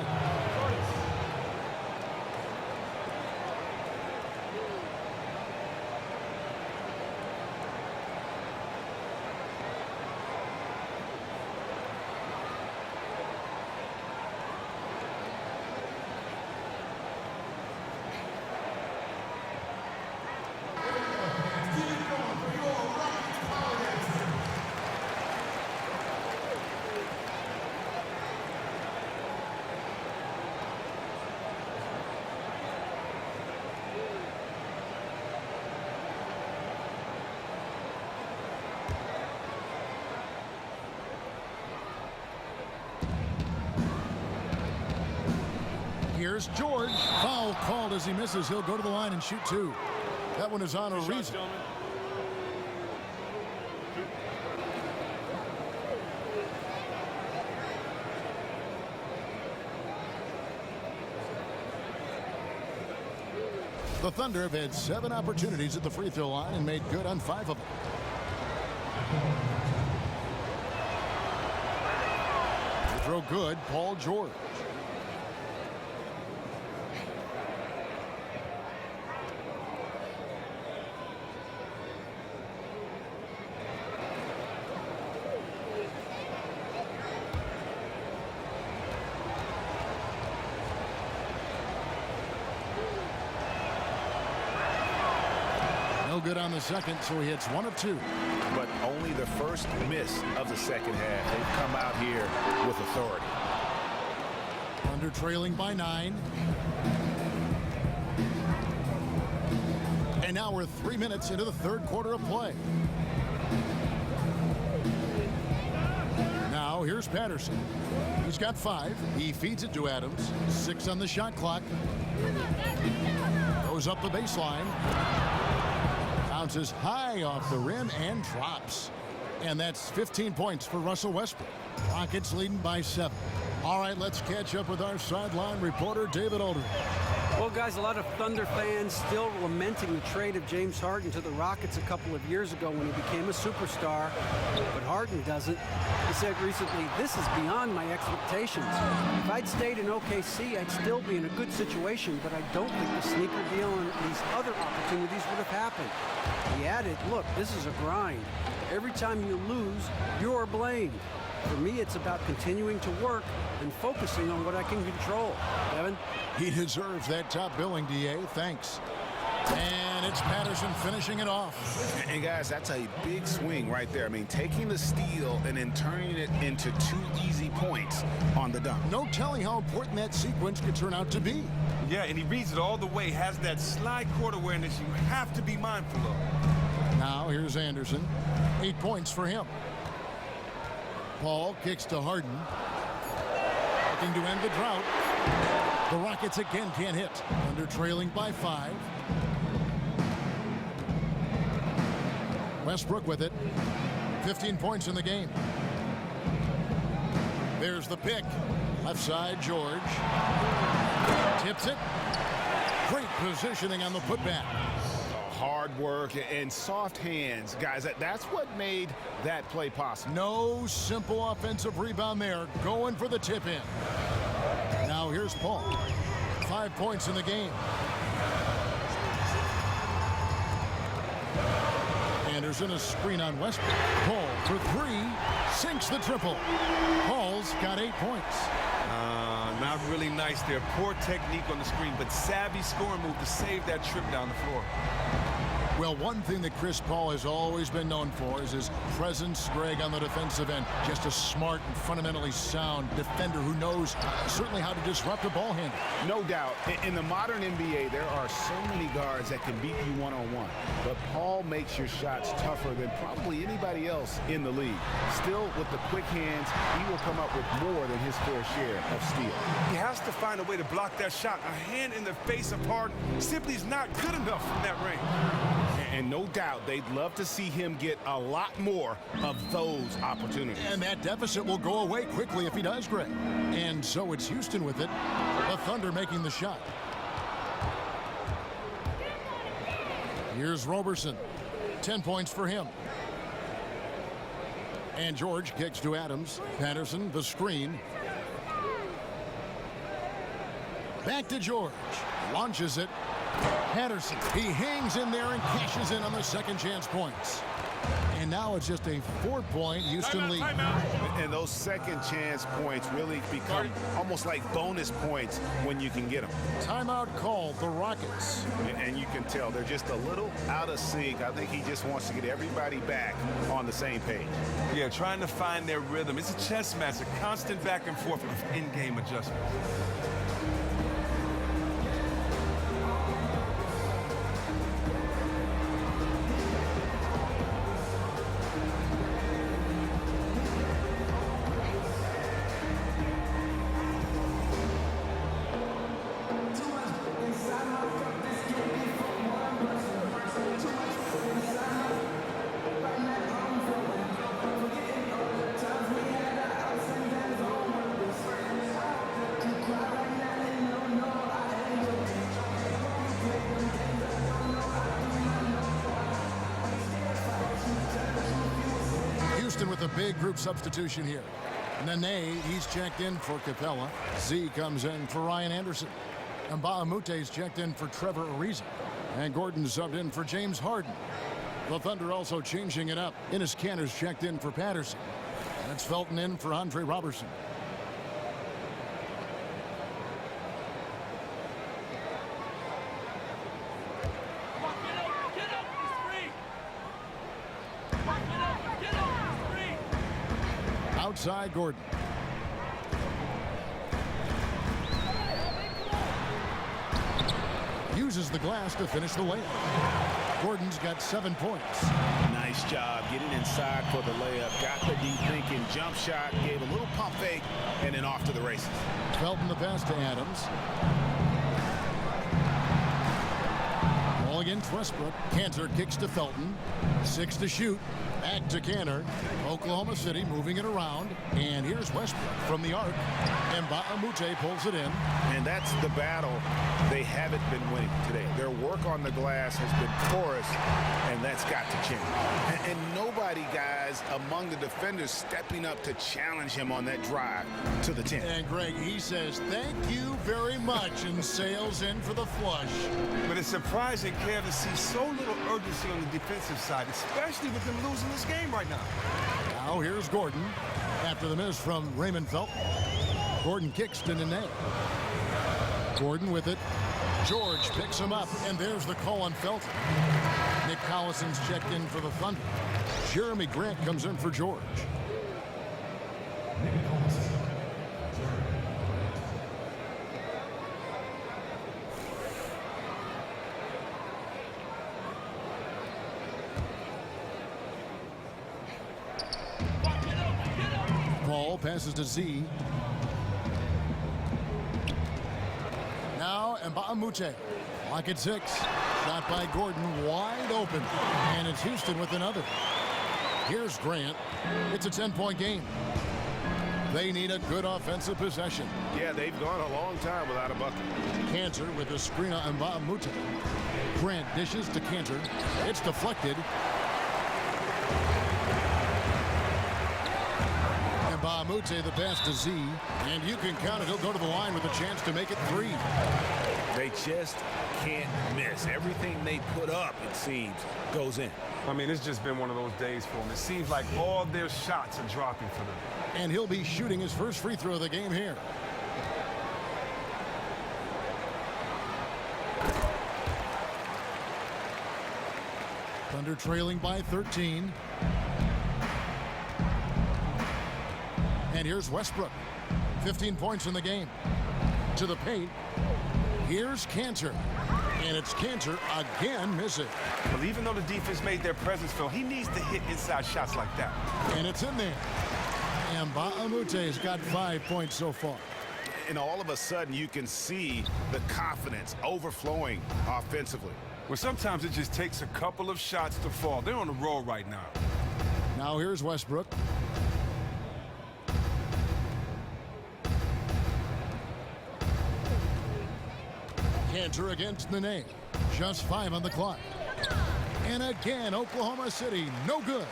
Here's George. Foul called as he misses. He'll go to the line and shoot 2. That one is on a reason. The Thunder have had 7 opportunities at the free throw line and made good on 5 of them. The throw good, Paul George. Good on the second, so he hits 1 of 2. But only the first miss of the second half. They've come out here with authority. Thunder trailing by 9. And now we're 3 minutes into the third quarter of play. Now here's Patterson. He's got 5. He feeds it to Adams. 6 on the shot clock. Goes up the baseline. Bounces high off the rim and drops. And that's 15 points for Russell Westbrook. Rockets leading by 7. All right, let's catch up with our sideline reporter, David Aldridge. Well, guys, a lot of Thunder fans still lamenting the trade of James Harden to the Rockets a couple of years ago when he became a superstar. But Harden doesn't. He said recently, "This is beyond my expectations. If I'd stayed in OKC, I'd still be in a good situation, but I don't think the sneaker deal and these other opportunities would have happened." He added, "Look, this is a grind. Every time you lose, you're blamed. For me, it's about continuing to work and focusing on what I can control." Evan? He deserves that top billing, DA. Thanks. And it's Patterson finishing it off. And guys, that's a big swing right there. I mean, taking the steal and then turning it into 2 easy points on the dunk. No telling how important that sequence could turn out to be. Yeah, and he reads it all the way, has that slide court awareness you have to be mindful of. Now here's Anderson. 8 points for him. Paul kicks to Harden. Looking to end the drought. The Rockets again can't hit. Under trailing by 5. Westbrook with it. 15 points in the game. There's the pick. Left side, George. Tips it. Great positioning on the putback. Hard work and soft hands. Guys, that's what made that play possible. No simple offensive rebound there. Going for the tip in. Now here's Paul. 5 points in the game. Anderson, a screen on Westbrook. Paul for 3. Sinks the triple. Paul's got 8 points. Not really nice there. Poor technique on the screen, but savvy scoring move to save that trip down the floor. Well, one thing that Chris Paul has always been known for is his presence, Greg, on the defensive end. Just a smart and fundamentally sound defender who knows certainly how to disrupt a ball handler. No doubt. In the modern NBA, there are so many guards that can beat you one-on-one. But Paul makes your shots tougher than probably anybody else in the league. Still, with the quick hands, he will come up with more than his fair share of steal. He has to find a way to block that shot. A hand in the face of Harden simply is not good enough from that range. And no doubt they'd love to see him get a lot more of those opportunities. And that deficit will go away quickly if he does, Greg. And so it's Houston with it. The Thunder making the shot. Here's Roberson. 10 points for him. And George kicks to Adams. Patterson, the screen. Back to George. Launches it. Patterson. He hangs in there and cashes in on the second chance points. And now it's just a 4-point Houston lead. And those second chance points really become almost like bonus points when you can get them. Timeout called, the Rockets. And you can tell they're just a little out of sync. I think he just wants to get everybody back on the same page. Yeah, trying to find their rhythm. It's a chess match, a constant back and forth with in-game adjustments. With a big group substitution here. Nene, he's checked in for Capella. Z comes in for Ryan Anderson. And Mbaamute's checked in for Trevor Ariza. And Gordon subbed in for James Harden. The Thunder also changing it up. Enes Kanter's checked in for Patterson. That's Felton in for Andre Robertson. Outside Gordon. Uses the glass to finish the layup. Gordon's got 7 points. Nice job getting inside for the layup. Got the deep thinking jump shot, gave a little pump fake, and then off to the races. Felton the pass to Adams. Ball against Westbrook. Kanter kicks to Felton. 6 to shoot. Back to Kanter. Oklahoma City moving it around. And here's Westbrook from the arc. And Mbamute pulls it in. And that's the battle they haven't been winning today. Their work on the glass has been porous, and that's got to change. And nobody, guys, among the defenders stepping up to challenge him on that drive to the 10. And Greg, he says, thank you very much, and sails in for the flush. But it's surprising, Kev, to see so little urgency on the defensive side, especially with them losing this game right now. Now here's Gordon after the miss from Raymond Felton. Gordon kicks to Nene. Gordon with it. George picks him up, and there's the call on Felton. Nick Collison's checked in for the Thunder. Jeremy Grant comes in for George. Paul passes to Z. Now Mbamute. Clock at 6. Shot by Gordon, wide open. And it's Houston with another. Here's Grant. It's a 10-point game. They need a good offensive possession. Yeah, they've gone a long time without a bucket. Kanter with a screen on Mbamute. Grant dishes to Kanter. It's deflected. Mbamute the pass to Z. And you can count it. He'll go to the line with a chance to make it 3. They just can't miss. Everything they put up, it seems, goes in. I mean, it's just been one of those days for them. It seems like all their shots are dropping for them. And he'll be shooting his first free throw of the game here. Thunder trailing by 13. And here's Westbrook. 15 points in the game. To the paint. Here's Kanter. And it's Kanter again missing. Well, even though the defense made their presence felt, he needs to hit inside shots like that. And it's in there. And Baamute's got 5 points so far. And all of a sudden, you can see the confidence overflowing offensively. Well, sometimes it just takes a couple of shots to fall. They're on the roll right now. Now here's Westbrook. Kanter against Nene. Just 5 on the clock. And again, Oklahoma City, no good.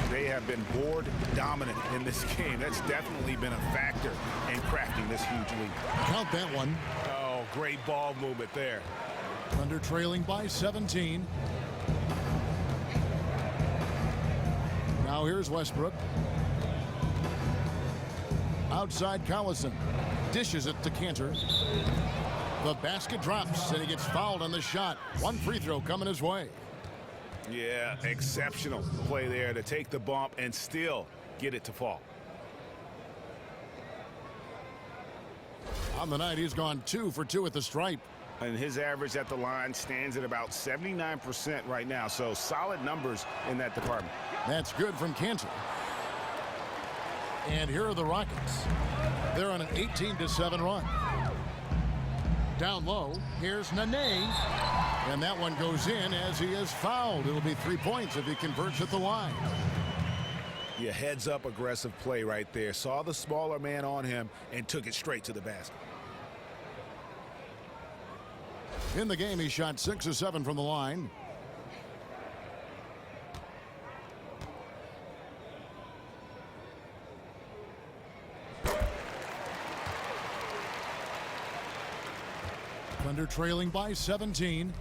They have been board dominant in this game. That's definitely been a factor in crafting this huge lead. Count that one. Oh, great ball movement there. Thunder trailing by 17. Now here's Westbrook. Outside Collison. Dishes it to Kanter. The basket drops, and he gets fouled on the shot. One free throw coming his way. Yeah, exceptional play there to take the bump and still get it to fall. On the night, he's gone 2 for 2 at the stripe. And his average at the line stands at about 79% right now, so solid numbers in that department. That's good from Kanter. And here are the Rockets. They're on an 18-7 run. Down low, here's Nene. And that one goes in as he is fouled. It'll be 3 points if he converts at the line. Yeah, heads-up aggressive play right there. Saw the smaller man on him and took it straight to the basket. In the game, he shot 6 of 7 from the line. Thunder trailing by 17.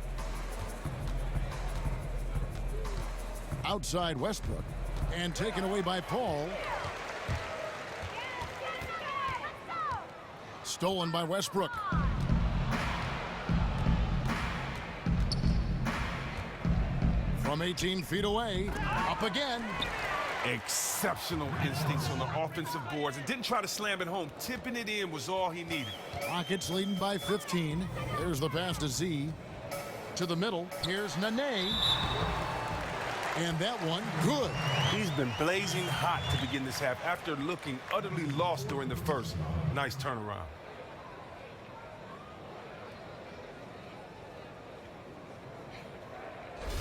Outside Westbrook. And taken away by Paul. Stolen by Westbrook. From 18 feet away. Up again. Exceptional instincts on the offensive boards and didn't try to slam it home. Tipping it in was all he needed. Rockets leading by 15. There's the pass to Z. To the middle. Here's Nene. And that one, good. He's been blazing hot to begin this half after looking utterly lost during the first. Nice turnaround.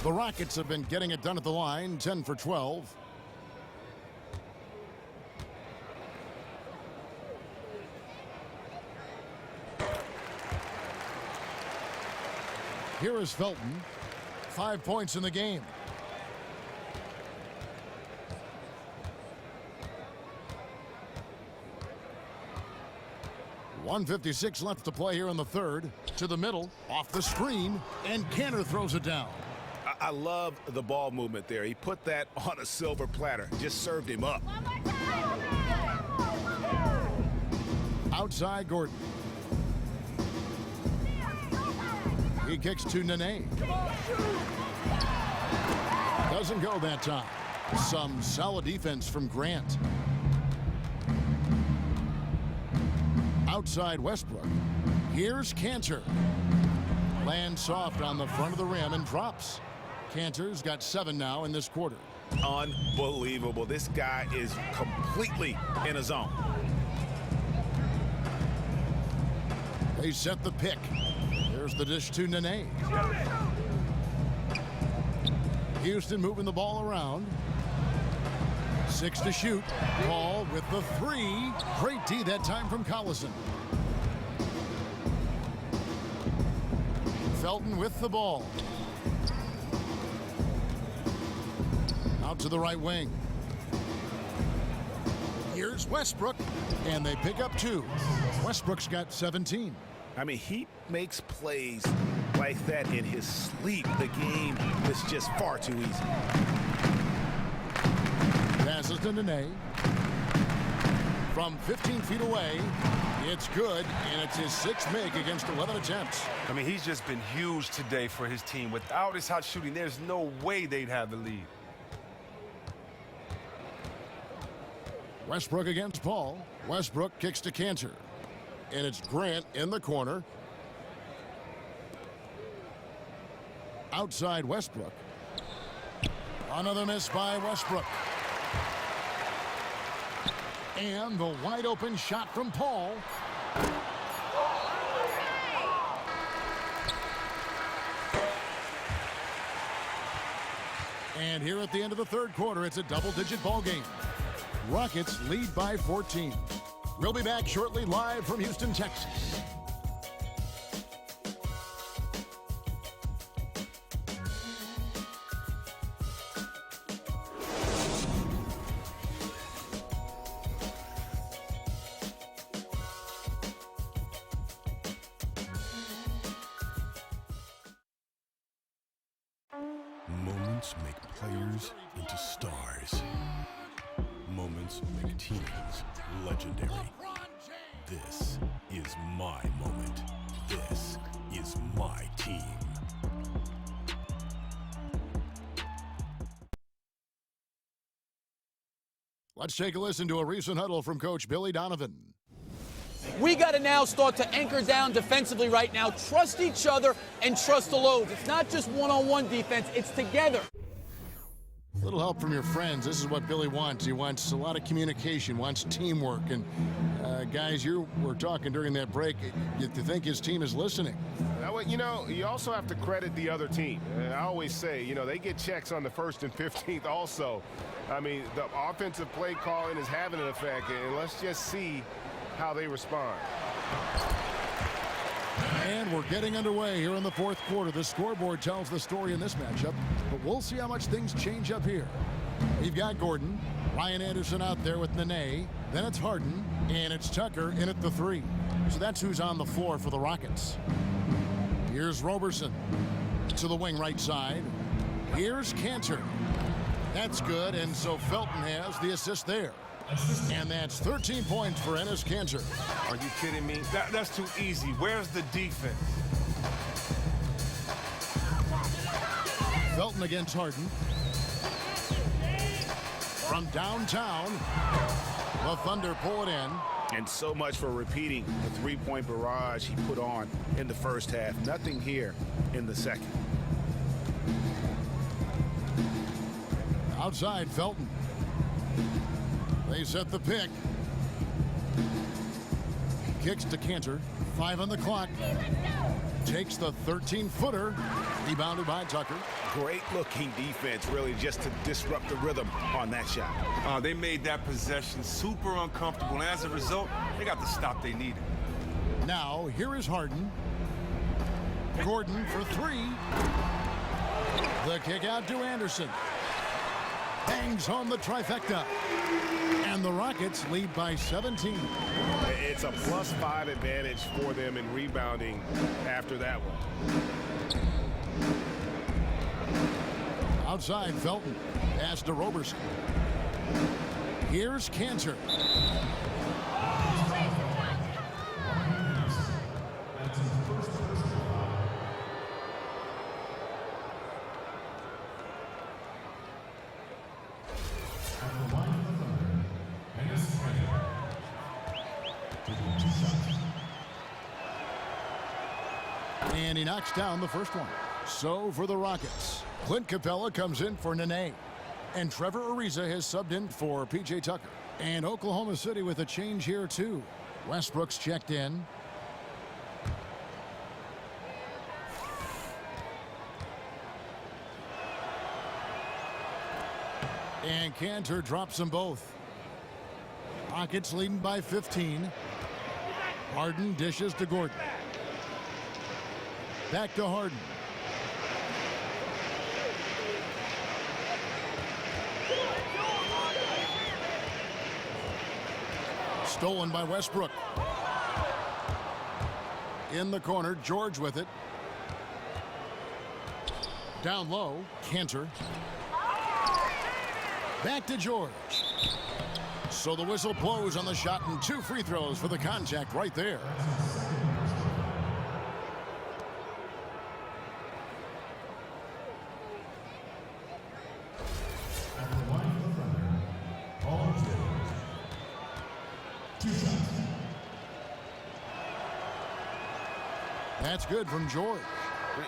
The Rockets have been getting it done at the line, 10 for 12. Here is Felton. 5 points in the game. .156 left to play here in the third. To the middle, off the screen, and Kanter throws it down. I love the ball movement there. He put that on a silver platter. Just served him up. Outside Gordon. He kicks to Nene. Doesn't go that time. Some solid defense from Grant. Outside Westbrook. Here's Kanter. Lands soft on the front of the rim and drops. Kanter's got 7 now in this quarter. Unbelievable. This guy is completely in a zone. They set the pick. There's the dish to Nene. Houston moving the ball around. 6 to shoot. Paul with the 3. Great D that time from Collison. Felton with the ball. Out to the right wing. Here's Westbrook. And they pick up 2. Westbrook's got 17. I mean, he makes plays like that in his sleep. The game is just far too easy. Passes to Nene. From 15 feet away, it's good, and it's his 6th make against 11 attempts. I mean, he's just been huge today for his team. Without his hot shooting, there's no way they'd have the lead. Westbrook against Paul. Westbrook kicks to Cantor. And it's Grant in the corner. Outside Westbrook. Another miss by Westbrook. And the wide open shot from Paul. And here at the end of the 3rd quarter, it's a double-digit ball game. Rockets lead by 14. We'll be back shortly live from Houston, Texas. Moments make players into stars. Moments make teams legendary. This is my moment. This is my team. Let's take a listen to a recent huddle from Coach Billy Donovan. We got to now start to anchor down defensively right now, trust each other, and trust the loads. It's not just one-on-one defense, it's together. A little help from your friends. This is what Billy wants. He wants a lot of communication, wants teamwork. And guys, you were talking during that break. You think his team is listening? You know, you also have to credit the other team. I always say, you know, they get checks on the 1st and 15th also. I mean, the offensive play calling is having an effect, and let's just see how they respond. And we're getting underway here in the 4th quarter. The scoreboard tells the story in this matchup, but we'll see how much things change up here. We've got Gordon, Ryan Anderson out there with Nene, then it's Harden, and it's Tucker in at the 3. So that's who's on the floor for the Rockets. Here's Roberson to the wing right side. Here's Cantor. That's good, and so Felton has the assist there. And that's 13 points for Enes Kanter. Are you kidding me? That's too easy. Where's the defense? Felton against Harden. From downtown, the Thunder pull it in. And so much for repeating the three-point barrage he put on in the 1st half. Nothing here in the 2nd. Outside, Felton. They set the pick. Kicks to Cantor. 5 on the clock. Takes the 13-footer. Rebounded by Tucker. Great looking defense, really, just to disrupt the rhythm on that shot. They made that possession super uncomfortable, and as a result, they got the stop they needed. Now, here is Harden. Gordon for 3. The kick out to Anderson. Bangs home the trifecta. And the Rockets lead by 17. It's a +5 advantage for them in rebounding after that one. Outside, Felton. Pass to Roberson. Here's Cantor. And he knocks down the first one. So for the Rockets, Clint Capella comes in for Nene. And Trevor Ariza has subbed in for P.J. Tucker. And Oklahoma City with a change here too. Westbrook's checked in. And Cantor drops them both. Rockets leading by 15. Harden dishes to Gordon. Back to Harden. Stolen by Westbrook. In the corner, George with it. Down low, Cantor. Back to George. So the whistle blows on the shot and 2 free throws for the contact right there. That's good from George.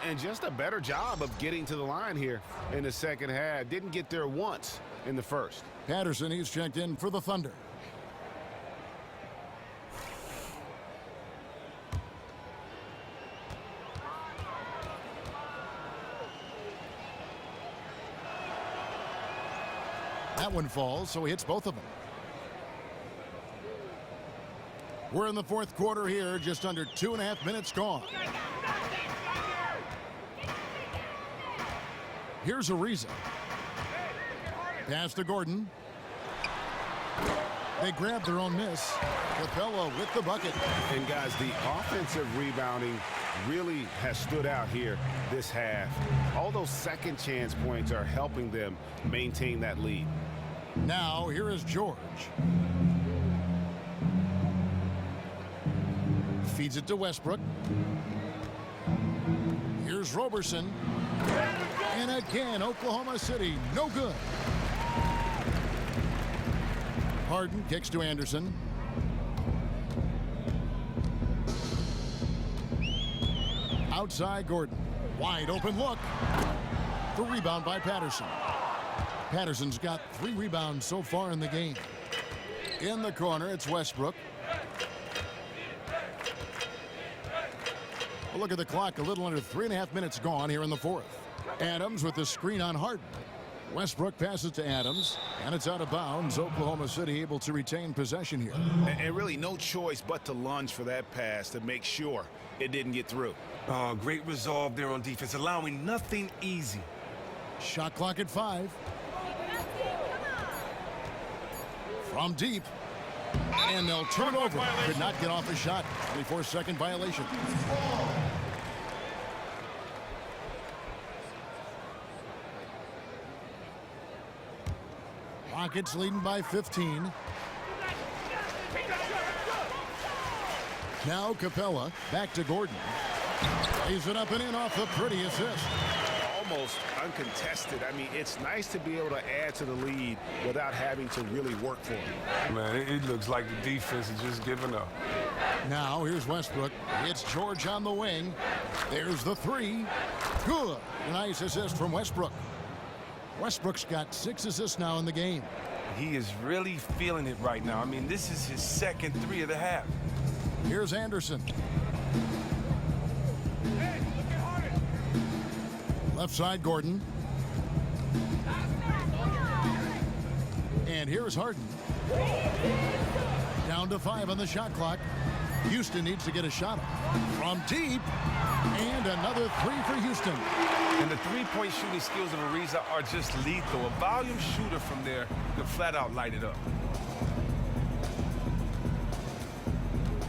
And just a better job of getting to the line here in the second half. Didn't get there once in the first. Patterson, he's checked in for the Thunder. That one falls, so he hits both of them. We're in the fourth quarter here, just under 2.5 minutes gone. Here's Ariza. Pass to Gordon. They grab their own miss. Capella with the bucket. And guys, the offensive rebounding really has stood out here this half. All those second chance points are helping them maintain that lead. Now here is George. Feeds it to Westbrook. Here's Roberson. And again, Oklahoma City, no good. Harden kicks to Anderson. Outside Gordon. Wide open look. The rebound by Patterson. Patterson's got 3 rebounds so far in the game. In the corner, it's Westbrook. Well, look at the clock, a little under 3.5 minutes gone here in the fourth. Adams with the screen on Harden. Westbrook passes to Adams, and it's out of bounds. Oklahoma City able to retain possession here. And really no choice but to lunge for that pass to make sure it didn't get through. Great resolve there on defense, allowing nothing easy. Shot clock at 5. From deep. And they'll turn it over. Could not get off a shot. 24-second violation. Rockets leading by 15. Now Capella back to Gordon. Lays it up and in off the pretty assist. Almost uncontested. I mean, it's nice to be able to add to the lead without having to really work for it. Man, it looks like the defense is just giving up. Now here's Westbrook. It's George on the wing. There's the 3. Good. Nice assist from Westbrook. Westbrook's got 6 assists now in the game. He is really feeling it right now. I mean, this is his second 3 of the half. Here's Anderson. Left side, Gordon. And here's Harden. Down to 5 on the shot clock. Houston needs to get a shot from deep. And another 3 for Houston. And the three-point shooting skills of Ariza are just lethal. A volume shooter from there can flat out light it up.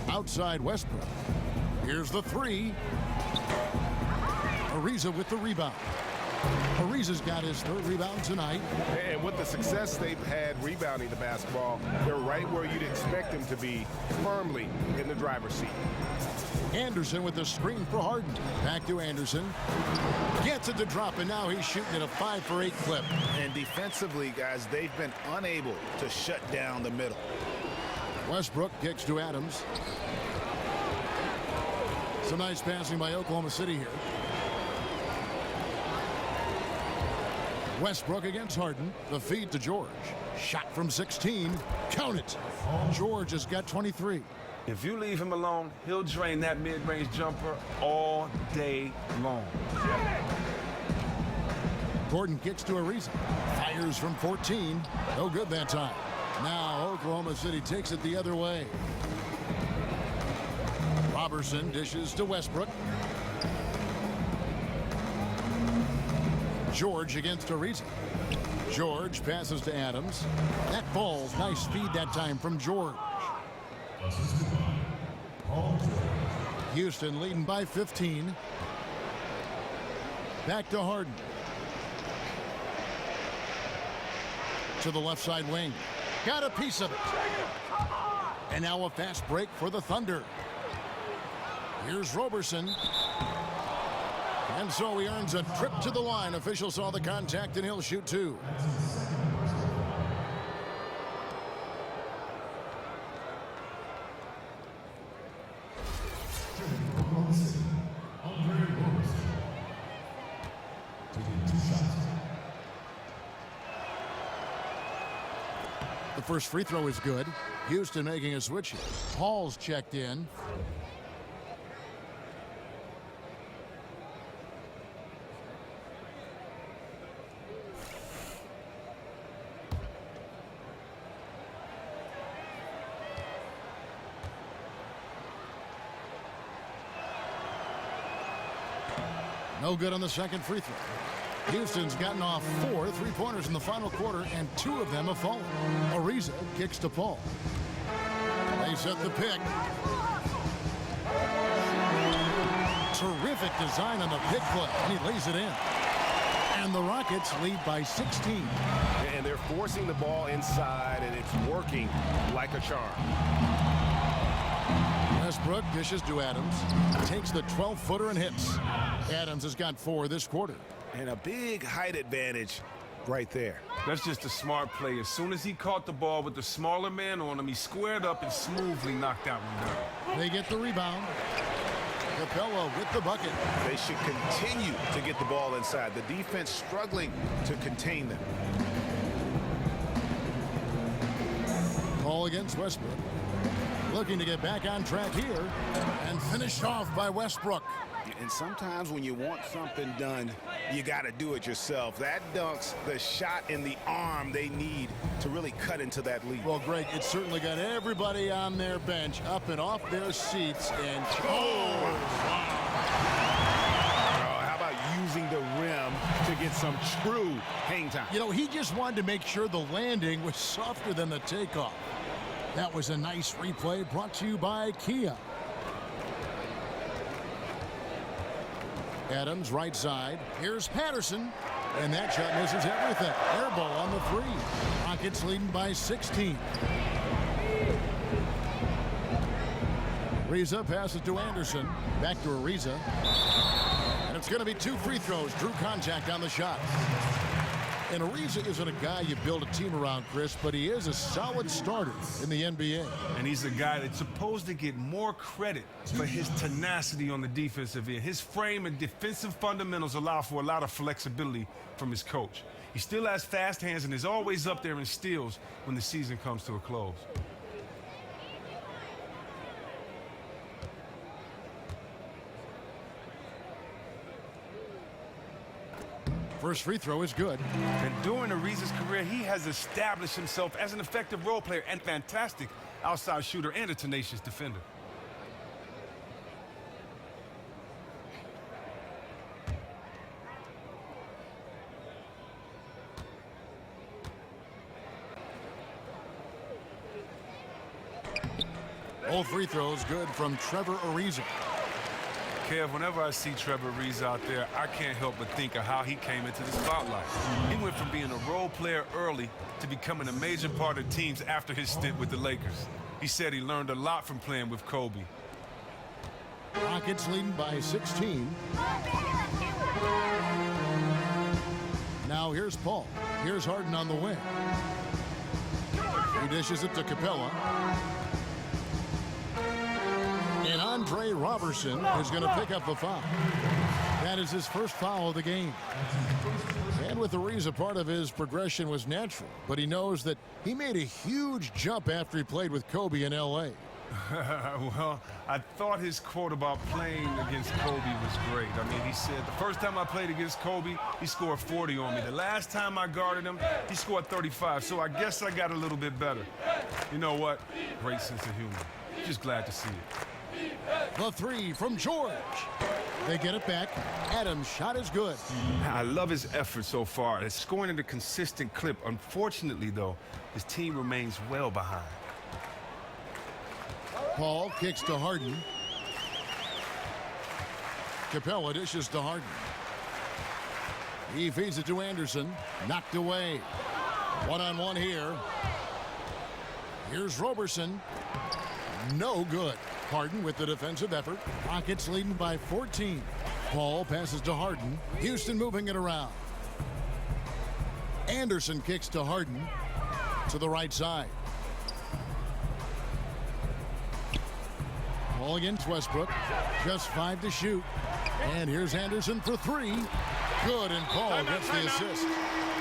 Outside Westbrook. Here's the 3. Ariza with the rebound. Ariza's got his 3rd rebound tonight. And with the success they've had rebounding the basketball, they're right where you'd expect them to be, firmly in the driver's seat. Anderson with the screen for Harden. Back to Anderson. Gets it to drop, and now he's shooting at a 5 for 8 clip. And defensively, guys, they've been unable to shut down the middle. Westbrook kicks to Adams. Some nice passing by Oklahoma City here. Westbrook against Harden. The feed to George. Shot from 16. Count it. George has got 23. If you leave him alone, he'll drain that mid-range jumper all day long. Gordon kicks to Ariza. Fires from 14. No good that time. Now Oklahoma City takes it the other way. Roberson dishes to Westbrook. George against Ariza. George passes to Adams. That falls. Nice feed that time from George. Houston leading by 15. Back to Harden. to the left side wing. Got a piece of it. And now a fast break for the Thunder. Here's Roberson. And so he earns a trip to the line. Official saw the contact, and he'll shoot two. The first free throw is good. Houston making a switch here. Paul's checked in. No good on the second free throw. Houston's gotten off 4 3-pointers in the final quarter, and 2 of them have fallen. Ariza kicks to Paul. They set the pick. Terrific design on the pick play, and he lays it in. And the Rockets lead by 16. And they're forcing the ball inside, and it's working like a charm. Westbrook dishes to Adams. Takes the 12-footer and hits. Adams has got 4 this quarter. And a big height advantage right there. That's just a smart play. As soon as he caught the ball with the smaller man on him, he squared up and smoothly knocked that one down. They get the rebound. Capella with the bucket. They should continue to get the ball inside. The defense struggling to contain them. Ball against Westbrook. Looking to get back on track here, and finished off by Westbrook. And sometimes when you want something done, you got to do it yourself. That dunks the shot in the arm they need to really cut into that lead. Well, Greg, it certainly got everybody on their bench up and off their seats. And how about using the rim to get some true hang time? You know, he just wanted to make sure the landing was softer than the takeoff. That was a nice replay brought to you by Kia. Adams right side. Here's Patterson. And that shot misses everything. Air ball on the 3. Rockets leading by 16. Ariza passes to Anderson. Back to Ariza. And it's going to be 2 free throws. Drew contact on the shot. And Ariza isn't a guy you build a team around, Chris, but he is a solid starter in the NBA. And he's a guy that's supposed to get more credit for his tenacity on the defensive end. His frame and defensive fundamentals allow for a lot of flexibility from his coach. He still has fast hands and is always up there in steals when the season comes to a close. First free throw is good. And during Ariza's career, he has established himself as an effective role player and fantastic outside shooter and a tenacious defender. All free throws good from Trevor Ariza. Kev, whenever I see Trevor Ariza out there, I can't help but think of how he came into the spotlight. He went from being a role player early to becoming a major part of teams after his stint with the Lakers. He said he learned a lot from playing with Kobe. Rockets leading by 16. Now here's Paul. Here's Harden on the wing. He dishes it to Capella. And Andre Roberson is going to pick up the foul. That is his first foul of the game. And with Ariza, part of his progression was natural, but he knows that he made a huge jump after he played with Kobe in L.A. Well, I thought his quote about playing against Kobe was great. I mean, he said, the first time I played against Kobe, he scored 40 on me. The last time I guarded him, he scored 35, so I guess I got a little bit better. You know what? Great sense of humor. Just glad to see it. The 3 from George. They get it back. Adams' shot is good. I love his effort so far. It's scoring at a consistent clip. Unfortunately, though, his team remains well behind. Paul kicks to Harden. Capella dishes to Harden. He feeds it to Anderson. Knocked away. One-on-one here. Here's Roberson. No good. Harden with the defensive effort. Rockets leading by 14. Paul passes to Harden. Houston moving it around. Anderson kicks to Harden to the right side. Ball against Westbrook. Just 5 to shoot. And here's Anderson for 3. Good, and Paul gets the assist.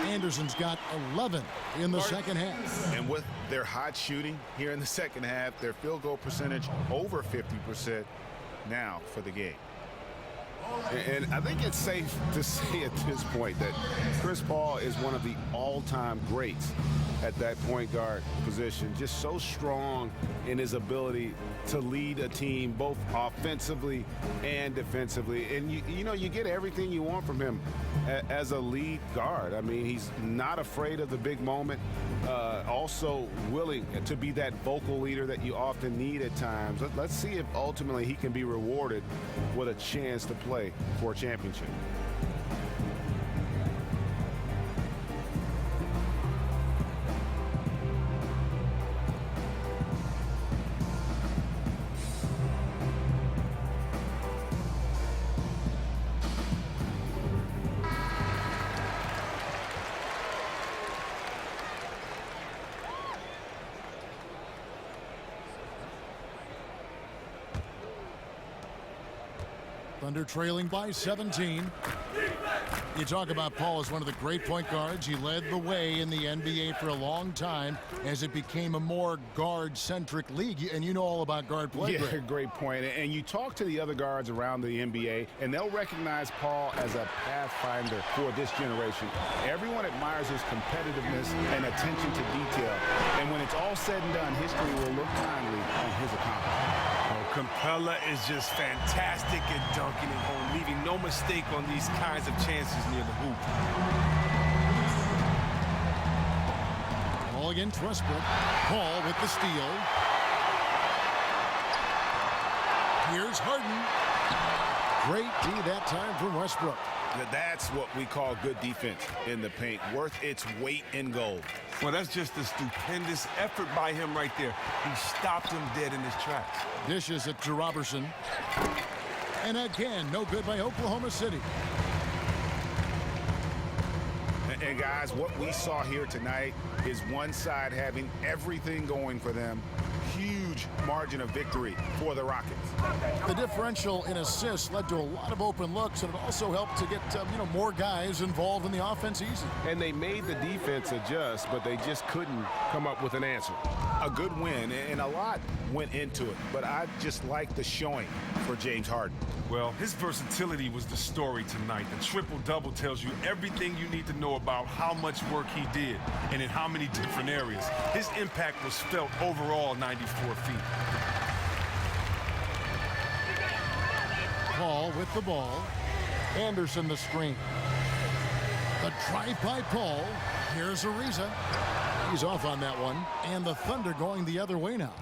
Anderson's got 11 in the second half. And with their hot shooting here in the second half, their field goal percentage over 50% now for the game. And I think it's safe to say at this point that Chris Paul is one of the all-time greats at that point guard position. Just so strong in his ability to lead a team both offensively and defensively. And you know, you get everything you want from him as a lead guard. I mean, he's not afraid of the big moment, also willing to be that vocal leader that you often need at times. Let's see if ultimately he can be rewarded with a chance to play for a championship. Thunder trailing by 17. You talk about Paul as one of the great point guards. He led the way in the NBA for a long time as it became a more guard-centric league. And you know all about guard play. Yeah, great point. And you talk to the other guards around the NBA, and they'll recognize Paul as a pathfinder for this generation. Everyone admires his competitiveness and attention to detail. And when it's all said and done, history will look kindly on his accomplishment. Capella is just fantastic at dunking it home, leaving no mistake on these kinds of chances near the hoop. Ball against Westbrook. Paul with the steal. Here's Harden. Great D that time from Westbrook. That's what we call good defense in the paint, worth its weight in gold. Well, that's just a stupendous effort by him right there. He stopped him dead in his tracks. Dishes it to Roberson. And again, no good by Oklahoma City. And guys, what we saw here tonight is one side having everything going for them. Huge margin of victory for the Rockets. The differential in assists led to a lot of open looks, and it also helped to get more guys involved in the offense easy. And they made the defense adjust, but they just couldn't come up with an answer. A good win, and a lot went into it, but I just like the showing for James Harden. Well, his versatility was the story tonight. The triple-double tells you everything you need to know about how much work he did and in how many different areas. His impact was felt overall 94 feet. Paul with the ball. Anderson the screen. The drive by Paul. Here's Ariza. He's off on that one. And the Thunder going the other way now.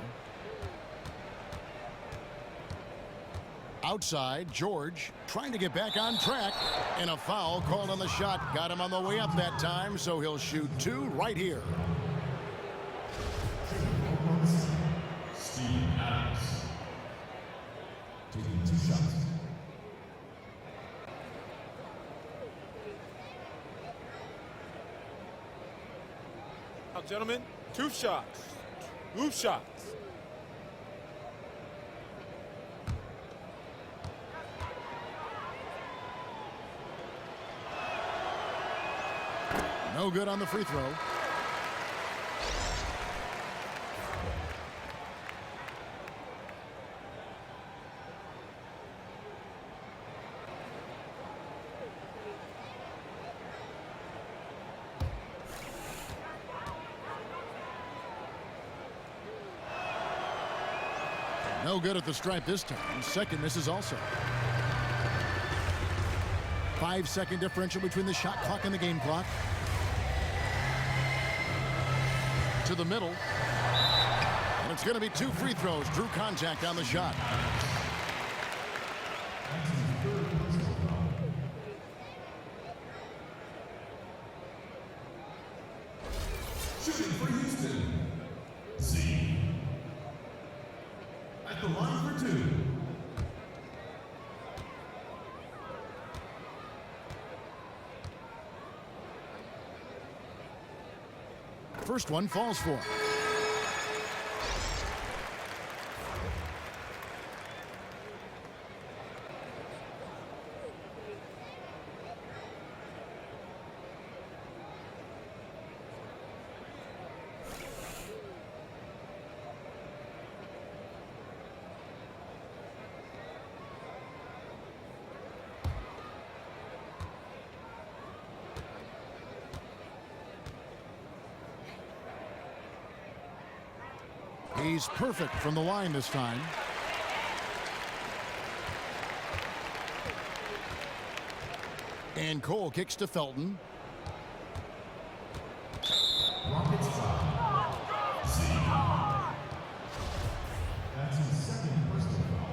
Outside, George trying to get back on track. And a foul called on the shot. Got him on the way up that time, so he'll shoot 2 right here. Steve Adams taking 2 shots. Now, gentlemen, 2 shots. 2 shots. No good on the free throw. No good at the stripe this time. Second misses also. 5-second differential between the shot clock and the game clock. To the middle. And it's going to be 2 free throws. Drew contact on the shot. Shooting for Houston, Z. At the line for 2. First one falls for him. He's perfect from the line this time. And Cole kicks to Felton. Rockets foul. Z. That's his second personal foul.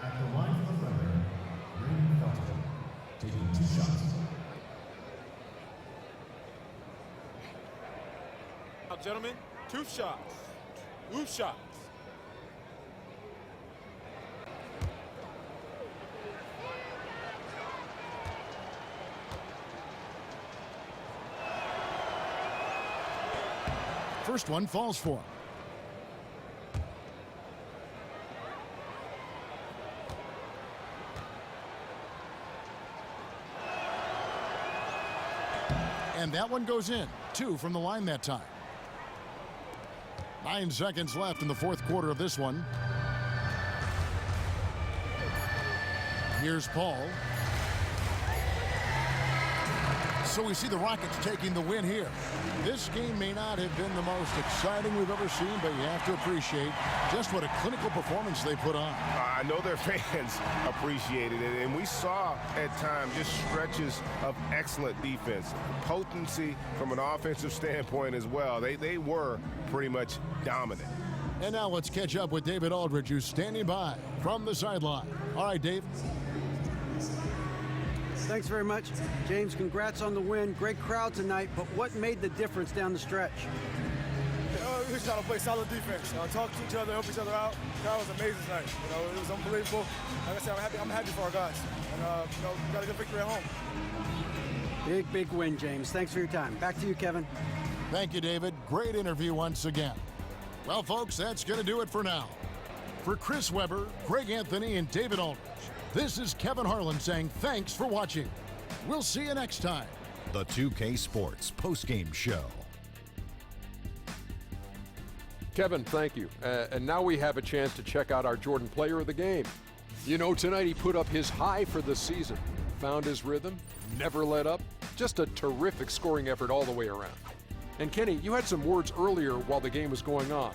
At the line for the Thunder, Raymond Felton, taking 2 shots. Now, gentlemen, 2 shots. 2 shots. First one falls for him. And that one goes in. 2 from the line that time. 9 seconds left in the fourth quarter of this one. Here's Paul. So we see the Rockets taking the win here. This game may not have been the most exciting we've ever seen, but you have to appreciate just what a clinical performance they put on. I know their fans appreciated it, and we saw at times just stretches of excellent defense. Potency from an offensive standpoint as well. They were pretty much dominant. And now let's catch up with David Aldridge, who's standing by from the sideline. All right, Dave. Thanks very much. James, congrats on the win. Great crowd tonight, but what made the difference down the stretch? We just trying to play solid defense. Talk to each other, help each other out. That was amazing tonight. It was unbelievable. Like I said, I'm happy for our guys. And, we got a good victory at home. Big win, James. Thanks for your time. Back to you, Kevin. Thank you, David. Great interview once again. Well, folks, that's going to do it for now. For Chris Webber, Greg Anthony, and David Aldridge, this is Kevin Harlan saying thanks for watching. We'll see you next time. The 2K Sports postgame show. Kevin, thank you. And now we have a chance to check out our Jordan player of the game. You know, tonight he put up his high for the season. Found his rhythm, never let up. Just a terrific scoring effort all the way around. And Kenny, you had some words earlier while the game was going on.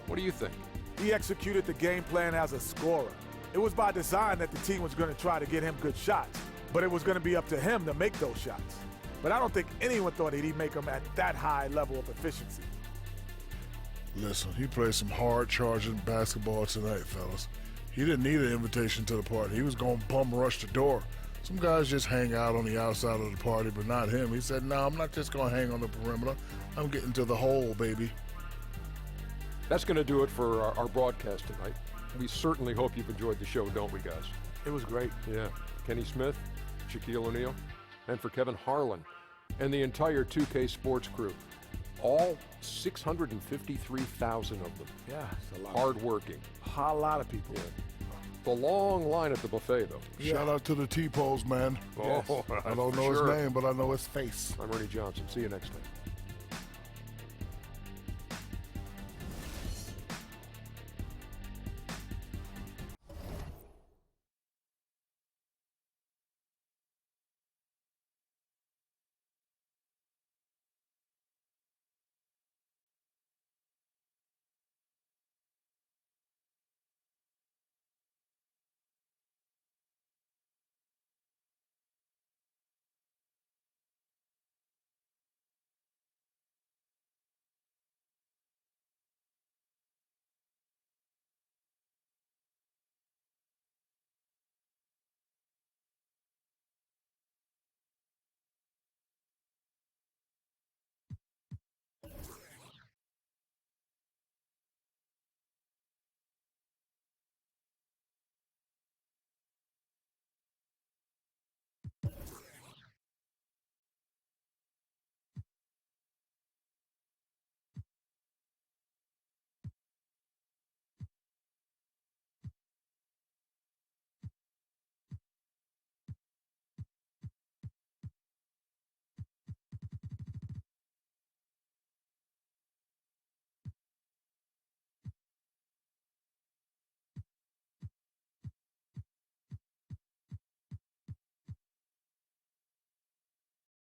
What do you think? He executed the game plan as a scorer. It was by design that the team was going to try to get him good shots, but it was going to be up to him to make those shots. But I don't think anyone thought he'd make them at that high level of efficiency. Listen, he played some hard-charging basketball tonight, fellas. He didn't need an invitation to the party. He was going to bum rush the door. Some guys just hang out on the outside of the party, but not him. He said, no, I'm not just going to hang on the perimeter. I'm getting to the hole, baby. That's going to do it for our broadcast tonight. We certainly hope you've enjoyed the show, don't we, guys? It was great. Yeah. Kenny Smith, Shaquille O'Neal, and for Kevin Harlan and the entire 2K Sports crew. All 653,000 of them. Yeah, it's a lot. Hard-working. A lot of people. Yeah. The long line at the buffet, though. Shout out to the T-Pose, man. Oh, I don't know his name, but I know his face. I'm Ernie Johnson. See you next time.